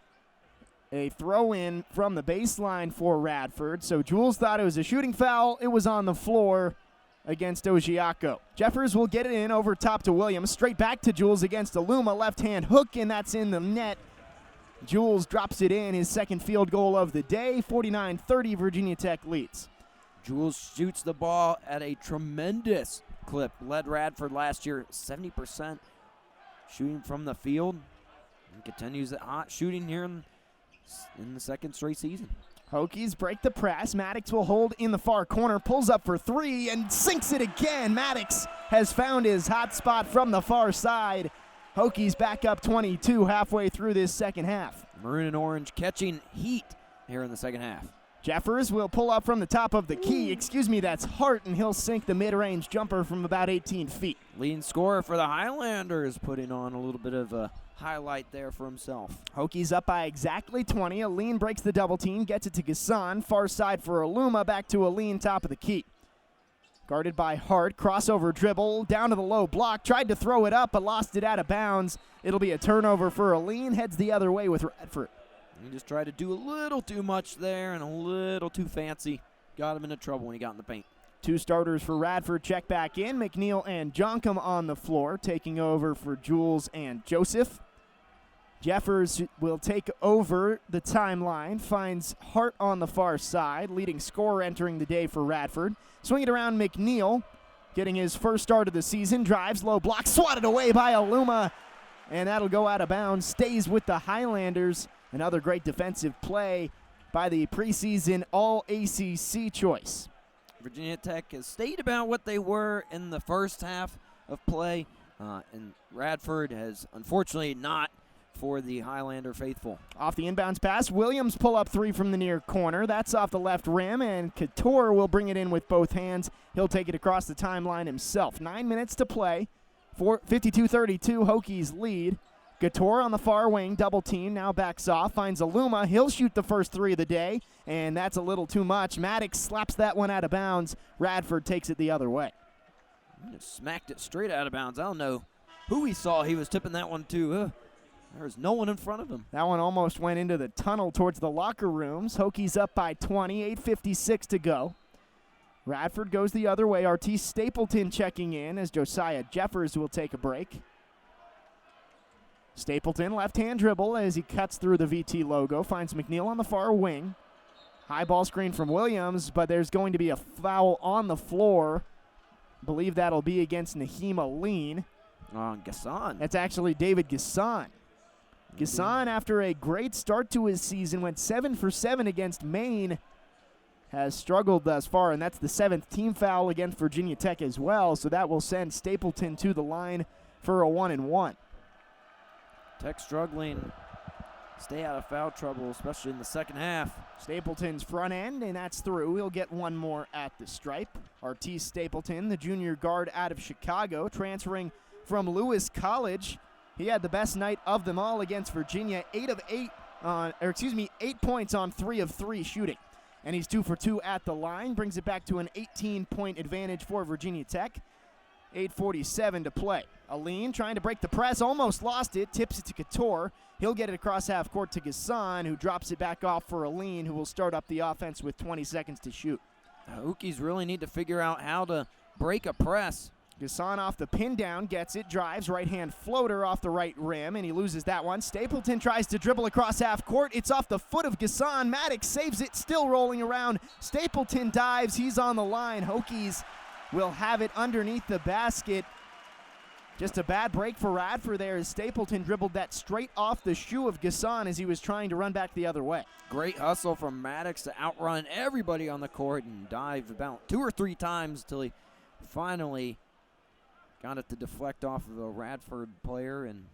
a throw-in from the baseline for Radford. So Jules thought it was a shooting foul. It was on the floor against Ogiaco. Jeffers will get it in over top to Williams. Straight back to Jules against Aluma. Left-hand hook, and that's in the net. Jules drops it in, his 2nd field goal of the day. 49-30, Virginia Tech leads. Jules shoots the ball at a tremendous clip. Led Radford last year 70%. Shooting from the field, and continues that hot shooting here in the 2nd straight season. Hokies break the press. Maddox will hold in the far corner, pulls up for 3, and sinks it again. Maddox has found his hot spot from the far side. Hokies back up 22 halfway through this second half. Maroon and orange catching heat here in the second half. Jeffers will pull up from the top of the key. That's Hart, and he'll sink the mid-range jumper from about 18 feet. Leading scorer for the Highlanders, putting on a little bit of a highlight there for himself. Hokies up by exactly 20. Aline breaks the double team, gets it to Gassan. Far side for Aluma, back to Aline, top of the key. Guarded by Hart, crossover dribble, down to the low block. Tried to throw it up, but lost it out of bounds. It'll be a turnover for Aline, heads the other way with Radford. He just tried to do a little too much there and a little too fancy. Got him into trouble when he got in the paint. Two starters for Radford check back in. McNeil and Jonkum on the floor, taking over for Jules and Joseph. Jeffers will take over the timeline, finds Hart on the far side, leading scorer entering the day for Radford. Swing it around McNeil, getting his first start of the season, drives, low block, swatted away by Aluma, and that'll go out of bounds, stays with the Highlanders. Another great defensive play by the preseason All-ACC choice. Virginia Tech has stayed about what they were in the first half of play, and Radford has unfortunately not for the Highlander faithful. Off the inbounds pass, Williams pull up three from the near corner. That's off the left rim, and Couture will bring it in with both hands. He'll take it across the timeline himself. 9 minutes to play. 52-32, Hokies lead. Couture on the far wing, double team, now backs off, finds Aluma. He'll shoot the first three of the day, and that's a little too much. Maddox slaps that one out of bounds. Radford takes it the other way. He just smacked it straight out of bounds. I don't know who he saw he was tipping that one to. There was no one in front of him. That one almost went into the tunnel towards the locker rooms. Hokies up by 20, 8:56 to go. Radford goes the other way. Artis Stapleton checking in as Josiah Jeffers will take a break. Stapleton, left-hand dribble as he cuts through the VT logo, finds McNeil on the far wing. High ball screen from Williams, but there's going to be a foul on the floor. Believe that'll be against Naheem Aline. On Gassan. That's actually David Gassan. Gassan, after a great start to his season, went 7 for 7 against Maine, has struggled thus far, and that's the 7th team foul against Virginia Tech as well, so that will send Stapleton to the line for a 1-and-1. Tech struggling. Stay out of foul trouble, especially in the second half. Stapleton's front end, and that's through. He'll get one more at the stripe. Artis Stapleton, the junior guard out of Chicago, transferring from Lewis College. He had the best night of them all against Virginia, 8 points on 3 of 3 shooting. And he's 2 for 2 at the line, brings it back to an 18-point advantage for Virginia Tech. 8:47 to play. Aline trying to break the press, almost lost it, tips it to Couture. He'll get it across half court to Gassan, who drops it back off for Aline, who will start up the offense with 20 seconds to shoot. The Hokies really need to figure out how to break a press. Gassan off the pin down, gets it, drives, right-hand floater off the right rim, and he loses that one. Stapleton tries to dribble across half court. It's off the foot of Gassan. Maddox saves it, still rolling around. Stapleton dives. He's on the line. Hokies will have it underneath the basket. Just a bad break for Radford there as Stapleton dribbled that straight off the shoe of Gassan as he was trying to run back the other way. Great hustle from Maddox to outrun everybody on the court and dive about 2 or 3 times until he finally got it to deflect off of a Radford player and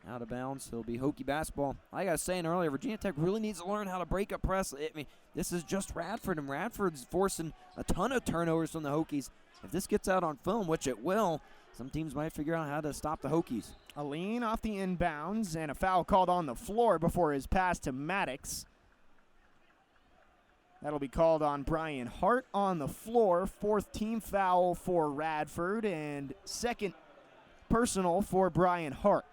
out of bounds. It'll be Hokie basketball. Like I was saying earlier, Virginia Tech really needs to learn how to break a press. I mean, this is just Radford, and Radford's forcing a ton of turnovers from the Hokies. If this gets out on film, which it will, some teams might figure out how to stop the Hokies. Aline off the inbounds, and a foul called on the floor before his pass to Maddox. That'll be called on Brian Hart on the floor. 4th team foul for Radford, and 2nd personal for Brian Hart.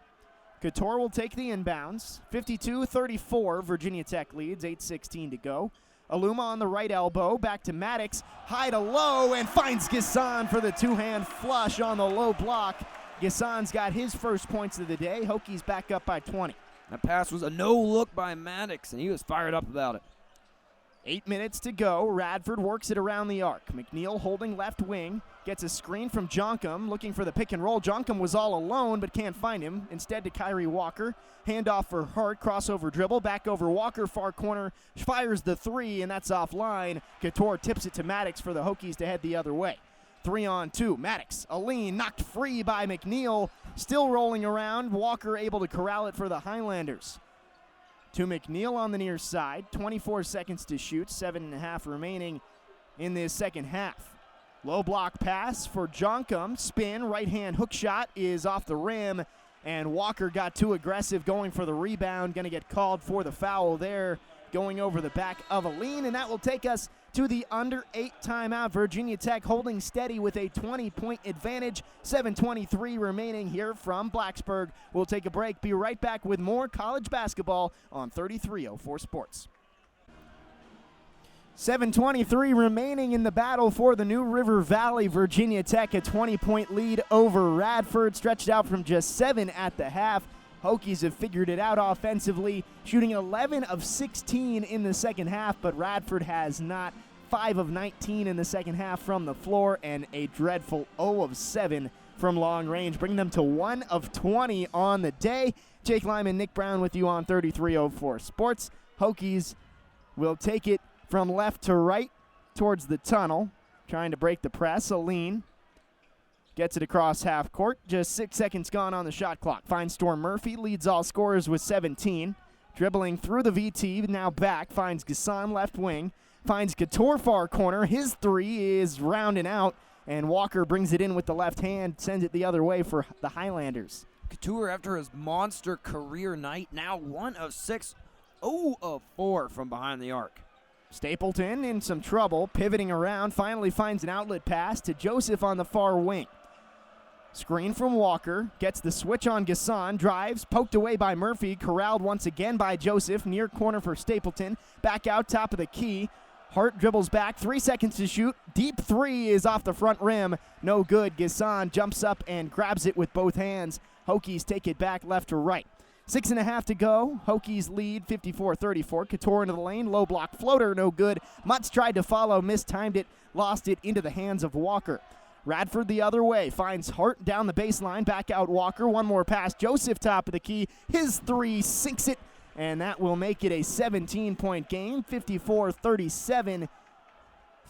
Couture will take the inbounds. 52-34, Virginia Tech leads, 8:16 to go. Aluma on the right elbow, back to Maddox, high to low, and finds Gassan for the 2-hand flush on the low block. Gassan's got his first points of the day. Hokies back up by 20. That pass was a no-look by Maddox, and he was fired up about it. 8 minutes to go. Radford works it around the arc. McNeil holding left wing. Gets a screen from Jonkum, looking for the pick and roll. Jonkum was all alone, but can't find him. Instead to Kyrie Walker. Handoff for Hart. Crossover dribble. Back over Walker. Far corner. Fires the 3, and that's offline. Couture tips it to Maddox for the Hokies to head the other way. 3-on-2. Maddox. Aline knocked free by McNeil. Still rolling around. Walker able to corral it for the Highlanders. To McNeil on the near side. 24 seconds to shoot. 7.5 remaining in this second half. Low block pass for Jonkum. Spin. Right-hand hook shot is off the rim. and Walker got too aggressive going for the rebound. Going to get called for the foul there, going over the back of Aline, and that will take us to the under 8 timeout. Virginia Tech holding steady with a 20-point advantage. 7:23 remaining here from Blacksburg. We'll take a break. Be right back with more college basketball on 3304 Sports. 7:23 remaining in the battle for the New River Valley. Virginia Tech a 20-point lead over Radford, stretched out from just 7 at the half. Hokies have figured it out offensively, shooting 11 of 16 in the second half, but Radford has not. 5 of 19 in the second half from the floor, and a dreadful 0 of 7 from long range, bringing them to 1 of 20 on the day. Jake Lyman, Nick Brown with you on 3304 Sports. Hokies will take it from left to right towards the tunnel, trying to break the press. Aline gets it across half court. Just 6 seconds gone on the shot clock. Finds Storm Murphy, leads all scorers with 17. Dribbling through the VT, now back. Finds Gassan left wing. Finds Couture far corner. His three is rounding out, and Walker brings it in with the left hand, sends it the other way for the Highlanders. Couture, after his monster career night, now 1 of 6, 0 of 4 from behind the arc. Stapleton in some trouble, pivoting around, finally finds an outlet pass to Joseph on the far wing. Screen from Walker, gets the switch on Gassan, drives, poked away by Murphy, corralled once again by Joseph, near corner for Stapleton, back out top of the key. Hart dribbles back, 3 seconds to shoot. Deep three is off the front rim. No good. Gassan jumps up and grabs it with both hands. Hokies take it back left to right. 6.5 to go. Hokies lead 54-34. Couture into the lane. Low block floater, no good. Mutz tried to follow, mistimed it, lost it into the hands of Walker. Radford the other way. Finds Hart down the baseline. Back out Walker. One more pass. Joseph top of the key. His three sinks it. And that will make it a 17-point game, 54-37,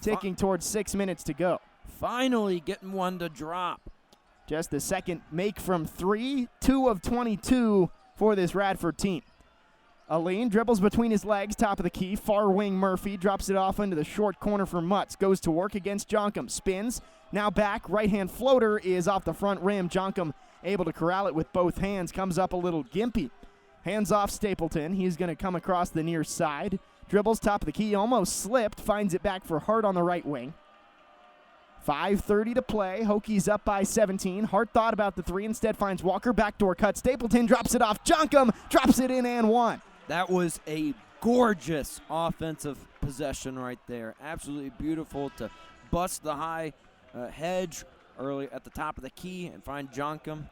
ticking towards 6 minutes to go. Finally getting one to drop. Just the second make from 3, 2 of 22 for this Radford team. Aline dribbles between his legs, top of the key, far wing Murphy, drops it off into the short corner for Mutz, goes to work against Jonkum, spins, now back, right-hand floater is off the front rim. Jonkum able to corral it with both hands, comes up a little gimpy. Hands off Stapleton. He's going to come across the near side. Dribbles top of the key. Almost slipped. Finds it back for Hart on the right wing. 5:30 to play. Hokies up by 17. Hart thought about the three. Instead finds Walker. Backdoor cut. Stapleton drops it off. Jonkum drops it in and one. That was a gorgeous offensive possession right there. Absolutely beautiful to bust the high hedge early at the top of the key and find Jonkum,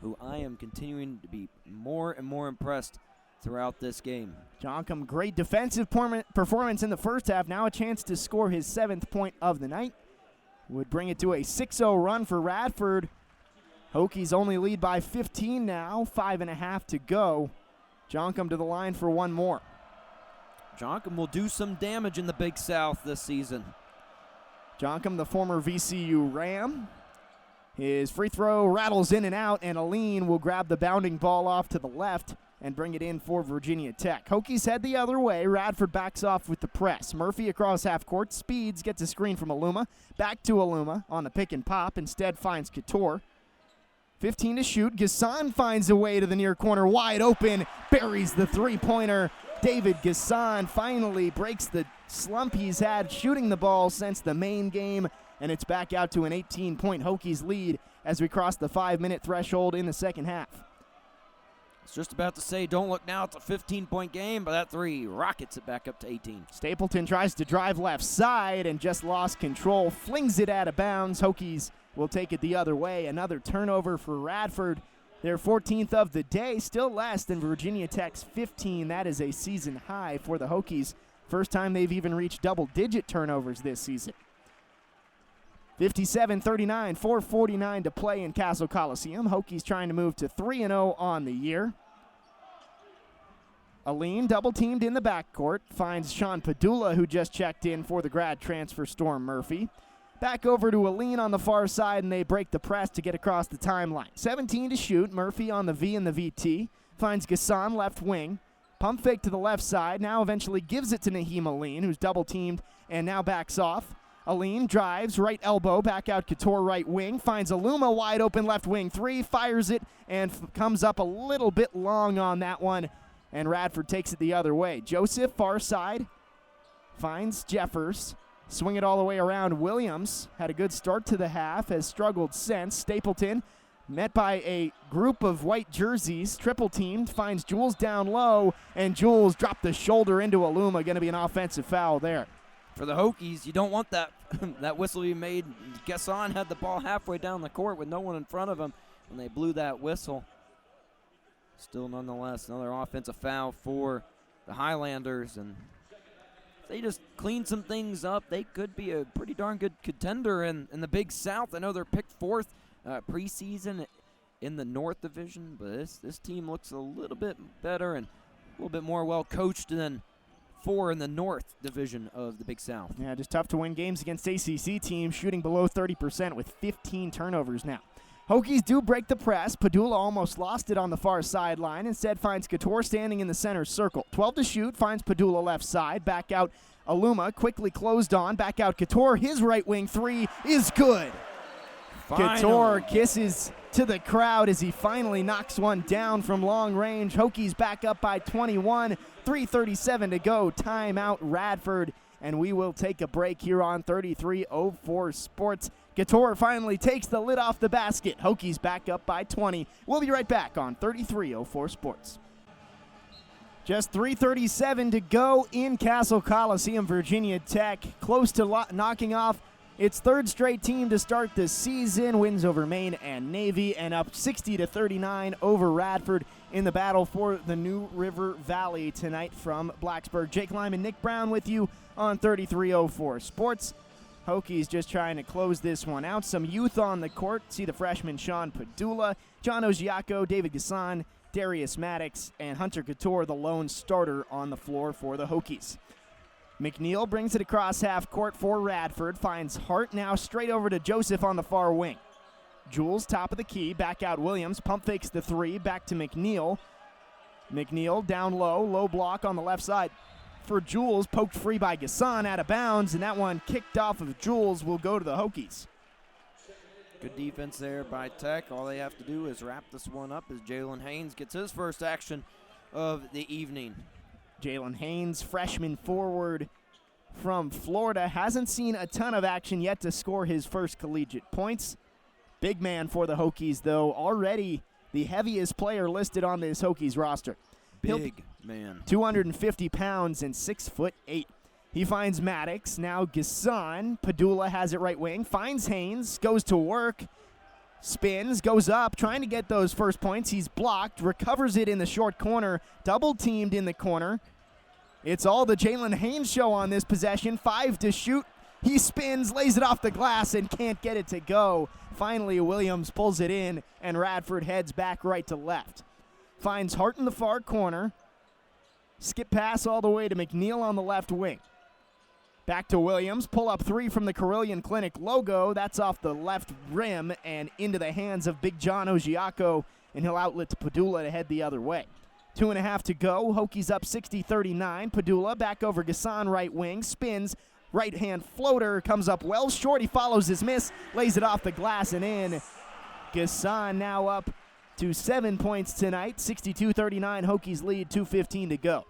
who I am continuing to be more and more impressed throughout this game. Jonkum, great defensive performance in the first half. Now a chance to score his 7th point of the night. Would bring it to a 6-0 run for Radford. Hokies only lead by 15 now, 5.5 to go. Jonkum to the line for one more. Jonkum will do some damage in the Big South this season. Jonkum, the former VCU Ram. His free throw rattles in and out, and Aline will grab the bounding ball off to the left and bring it in for Virginia Tech. Hokies head the other way. Radford backs off with the press. Murphy across half court. Speeds, gets a screen from Aluma. Back to Aluma on the pick and pop. Instead finds Couture. 15 to shoot. Gassan finds a way to the near corner. Wide open. Buries the three-pointer. David Gassan finally breaks the slump he's had shooting the ball since the main game. And it's back out to an 18-point Hokies lead as we cross the 5-minute threshold in the second half. I was just about to say, don't look now, it's a 15-point game, but that three rockets it back up to 18. Stapleton tries to drive left side and just lost control, flings it out of bounds. Hokies will take it the other way. Another turnover for Radford. Their 14th of the day, still less than Virginia Tech's 15. That is a season high for the Hokies. First time they've even reached double-digit turnovers this season. 57-39, 4:49 to play in Castle Coliseum. Hokies trying to move to 3-0 on the year. Aline double-teamed in the backcourt. Finds Sean Padula, who just checked in for the grad transfer Storm Murphy. Back over to Aline on the far side, and they break the press to get across the timeline. 17 to shoot. Murphy on the V and the VT. Finds Gassan left wing. Pump fake to the left side. Now eventually gives it to Naheem Aline, who's double-teamed and now backs off. Aline drives, right elbow, back out Couture right wing, finds Aluma wide open left wing three, fires it, and comes up a little bit long on that one, and Radford takes it the other way. Joseph, far side, finds Jeffers, swing it all the way around. Williams had a good start to the half, has struggled since. Stapleton, met by a group of white jerseys, triple teamed, finds Jules down low, and Jules dropped the shoulder into Aluma, going to be an offensive foul there. For the Hokies, you don't want that that whistle to be made. Gasson had the ball halfway down the court with no one in front of him when they blew that whistle. Still, nonetheless, another offensive foul for the Highlanders, and if they just clean some things up, they could be a pretty darn good contender in the Big South. I know they're picked fourth preseason in the North Division, but this team looks a little bit better and a little bit more well coached than 4 in the North Division of the Big South. Yeah, just tough to win games against ACC teams, shooting below 30% with 15 turnovers now. Hokies do break the press. Padula almost lost it on the far sideline. Instead finds Couture standing in the center circle. 12 to shoot, finds Padula left side. Back out Aluma, quickly closed on. Back out Couture. His right wing three is good. Finally. Couture kisses to the crowd as he finally knocks one down from long range. Hokies back up by 21. 3:37 to go. Timeout Radford. And we will take a break here on 3304 Sports. Couture finally takes the lid off the basket. Hokies back up by 20. We'll be right back on 3304 Sports. Just 3:37 to go in Castle Coliseum. Virginia Tech close to knocking off its third straight team to start the season. Wins over Maine and Navy, and up 60-39 over Radford in the battle for the New River Valley tonight from Blacksburg. Jake Lyman, Nick Brown with you on 3304 Sports. Hokies just trying to close this one out. Some youth on the court. See the freshman Sean Padula, John Ogiaco, David Gasson, Darius Maddox, and Hunter Couture, the lone starter on the floor for the Hokies. McNeil brings it across half court for Radford. Finds Hart now straight over to Joseph on the far wing. Jules, top of the key, back out Williams. Pump fakes the three, back to McNeil. McNeil down low block on the left side for Jules. Poked free by Gasson, out of bounds, and that one kicked off of Jules will go to the Hokies. Good defense there by Tech. All they have to do is wrap this one up as Jalen Haynes gets his first action of the evening. Jalen Haynes, freshman forward from Florida, hasn't seen a ton of action yet to score his first collegiate points. Big man for the Hokies, though, already the heaviest player listed on this Hokies roster. Big man. 250 pounds and 6'8". He finds Maddox, now Gasson. Padula has it right wing, finds Haynes, goes to work, spins, goes up, trying to get those first points. He's blocked, recovers it in the short corner, double teamed in the corner. It's all the Jalen Haynes show on this possession. 5 to shoot. He spins, lays it off the glass, and can't get it to go. Finally, Williams pulls it in, and Radford heads back right to left. Finds Hart in the far corner. Skip pass all the way to McNeil on the left wing. Back to Williams. Pull up three from the Carilion Clinic logo. That's off the left rim and into the hands of Big John Ogiaco, and he'll outlet to Padula to head the other way. 2.5 to go. Hokies up 60-39. Padula back over Gasson right wing. Spins. Right hand floater comes up well short. He follows his miss. Lays it off the glass and in. Gasson now up to 7 points tonight. 62-39. Hokies lead. 2:15 to go.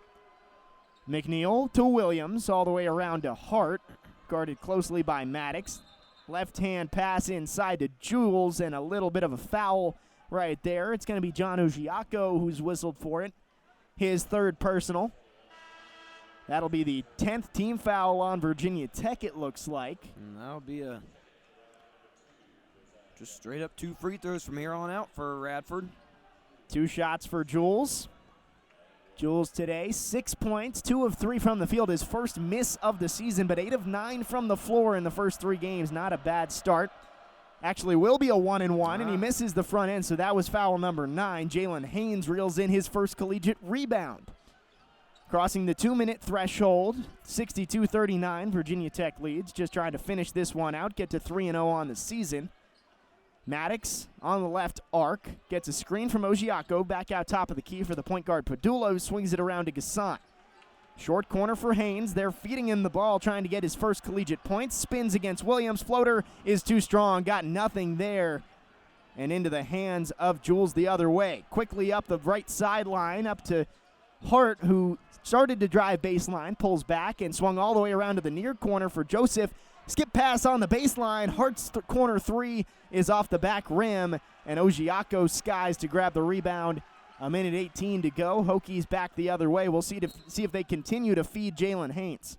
McNeil to Williams. All the way around to Hart. Guarded closely by Maddox. Left hand pass inside to Jules, and a little bit of a foul right there. It's going to be John Ogiaco who's whistled for it. His third personal. That'll be the 10th team foul on Virginia Tech, it looks like. And that'll be just straight up 2 free throws from here on out for Radford. 2 shots for Jules. Jules today, 6 points, 2 of 3 from the field. His first miss of the season, but 8 of 9 from the floor in the first 3 games. Not a bad start. Actually will be a 1-and-1, and he misses the front end, so that was foul number 9. Jalen Haynes reels in his first collegiate rebound. Crossing the 2-minute threshold, 62-39, Virginia Tech leads. Just trying to finish this one out, get to 3-0 on the season. Maddox on the left arc, gets a screen from Ogiaco, back out top of the key for the point guard Padula, who swings it around to Gasson. Short corner for Haynes. They're feeding him the ball, trying to get his first collegiate points. Spins against Williams. Floater is too strong. Got nothing there. And into the hands of Jules the other way. Quickly up the right sideline, up to Hart, who started to drive baseline, pulls back and swung all the way around to the near corner for Joseph. Skip pass on the baseline. Hart's corner three is off the back rim, and Ogiaco skies to grab the rebound. A minute 18 to go. Hokies back the other way. We'll see if they continue to feed Jalen Haynes.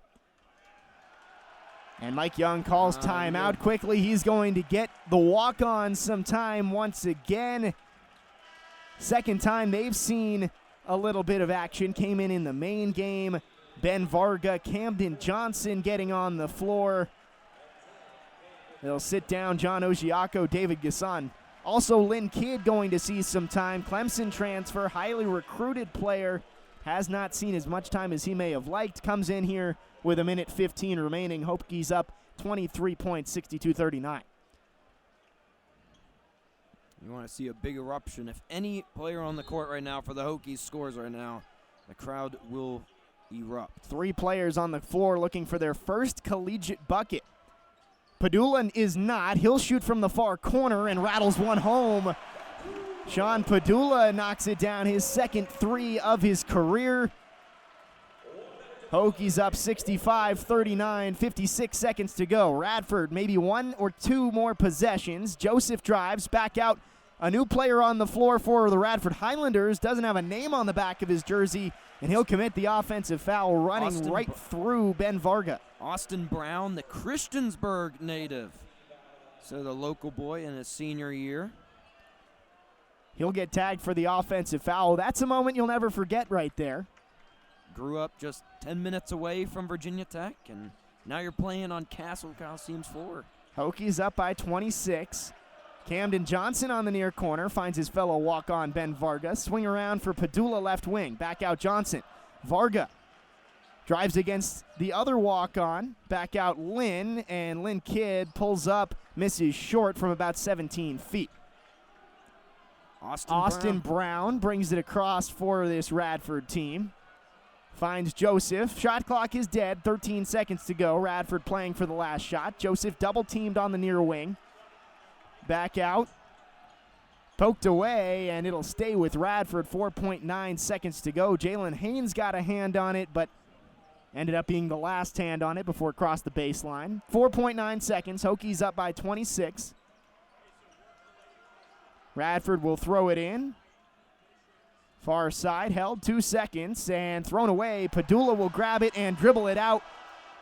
And Mike Young calls timeout quickly. He's going to get the walk-on some time once again. Second time they've seen a little bit of action. Came in the main game. Ben Varga, Camden Johnson getting on the floor. They'll sit down John Ogiaco, David Gasson. Also, Lynn Kidd going to see some time. Clemson transfer, highly recruited player. Has not seen as much time as he may have liked. Comes in here with a minute 15 remaining. Hokies up 23 points, 62-39. You want to see a big eruption. If any player on the court right now for the Hokies scores right now, the crowd will erupt. 3 players on the floor looking for their first collegiate bucket. Padula is not. He'll shoot from the far corner and rattles one home. Sean Padula knocks it down, his second 3 of his career. Hokies up 65-39, 56 seconds to go. Radford, maybe 1 or 2 more possessions. Joseph drives back out. A new player on the floor for the Radford Highlanders. Doesn't have a name on the back of his jersey, and he'll commit the offensive foul running right through Ben Varga. Austin Brown, the Christiansburg native. So the local boy in his senior year. He'll get tagged for the offensive foul. That's a moment you'll never forget right there. Grew up just 10 minutes away from Virginia Tech, and now you're playing on Castle Coliseum's floor. Hokies up by 26. Camden Johnson on the near corner finds his fellow walk-on Ben Varga. Swing around for Padula left wing. Back out Johnson. Varga drives against the other walk-on. Back out Lynn, and Lynn Kidd pulls up, misses short from about 17 feet. Austin Brown brings it across for this Radford team. Finds Joseph. Shot clock is dead. 13 seconds to go. Radford playing for the last shot. Joseph double-teamed on the near wing. Back out. Poked away, and it'll stay with Radford. 4.9 seconds to go. Jalen Haynes got a hand on it, but ended up being the last hand on it before it crossed the baseline. 4.9 seconds. Hokies up by 26. Radford will throw it in. Far side held 2 seconds and thrown away. Padula will grab it and dribble it out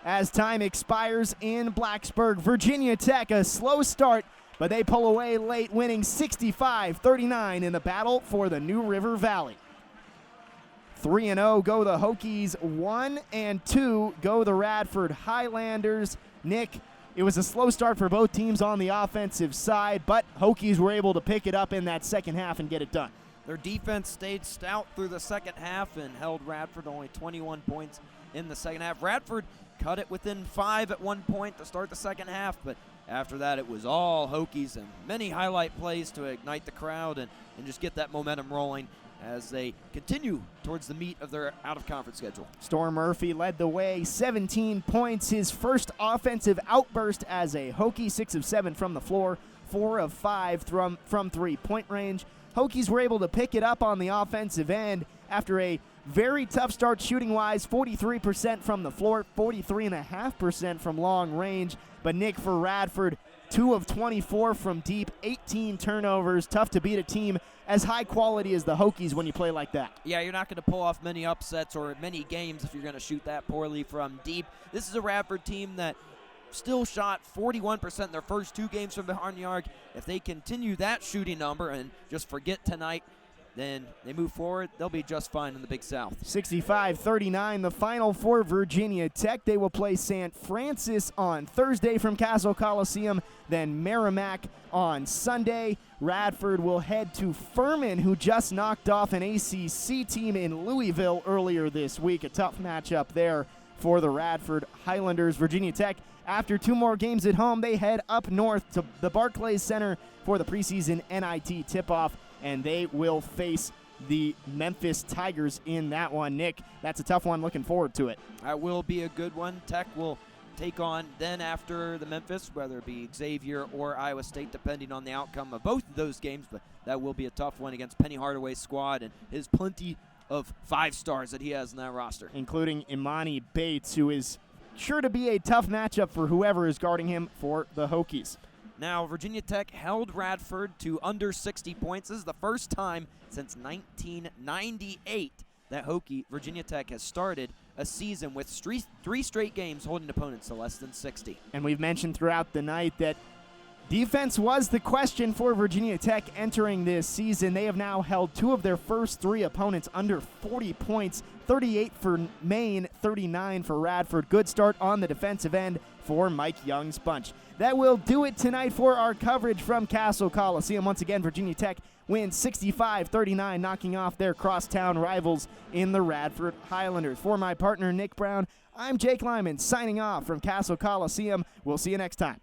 as time expires in Blacksburg. Virginia Tech, a slow start, but they pull away late, winning 65-39 in the battle for the New River Valley. 3-0 go the Hokies, 1-2 go the Radford Highlanders. Nick, it was a slow start for both teams on the offensive side, but Hokies were able to pick it up in that second half and get it done. Their defense stayed stout through the second half and held Radford only 21 points in the second half. Radford cut it within 5 at one point to start the second half, but after that it was all Hokies and many highlight plays to ignite the crowd and just get that momentum rolling as they continue towards the meat of their out-of-conference schedule. Storm Murphy led the way, 17 points, his first offensive outburst as a Hokie, 6 of 7 from the floor, 4 of 5 from three-point range. Hokies were able to pick it up on the offensive end after a very tough start shooting-wise, 43% from the floor, 43.5% from long range. But Nick, for Radford, 2 of 24 from deep, 18 turnovers. Tough to beat a team as high quality as the Hokies when you play like that. Yeah, you're not going to pull off many upsets or many games if you're going to shoot that poorly from deep. This is a Radford team that still shot 41% in their first 2 games from behind the arc. If they continue that shooting number and just forget tonight, then they move forward, they'll be just fine in the Big South. 65-39, the final for Virginia Tech. They will play St. Francis on Thursday from Castle Coliseum, then Merrimack on Sunday. Radford will head to Furman, who just knocked off an ACC team in Louisville earlier this week. A tough matchup there for the Radford Highlanders. Virginia Tech, after 2 more games at home, they head up north to the Barclays Center for the preseason NIT tip-off, and they will face the Memphis Tigers in that one. Nick, that's a tough one. Looking forward to it. That will be a good one. Tech will take on then after the Memphis, whether it be Xavier or Iowa State, depending on the outcome of both of those games. But that will be a tough one against Penny Hardaway's squad and his plenty of 5 stars that he has in that roster. Including Imani Bates, who is sure to be a tough matchup for whoever is guarding him for the Hokies. Now, Virginia Tech held Radford to under 60 points. This is the first time since 1998 that Virginia Tech has started a season with 3 straight games holding opponents to less than 60. And we've mentioned throughout the night that defense was the question for Virginia Tech entering this season. They have now held 2 of their first 3 opponents under 40 points, 38 for Maine, 39 for Radford. Good start on the defensive end for Mike Young's bunch. That will do it tonight for our coverage from Castle Coliseum. Once again, Virginia Tech wins 65-39, knocking off their crosstown rivals in the Radford Highlanders. For my partner, Nick Brown, I'm Jake Lyman, signing off from Castle Coliseum. We'll see you next time.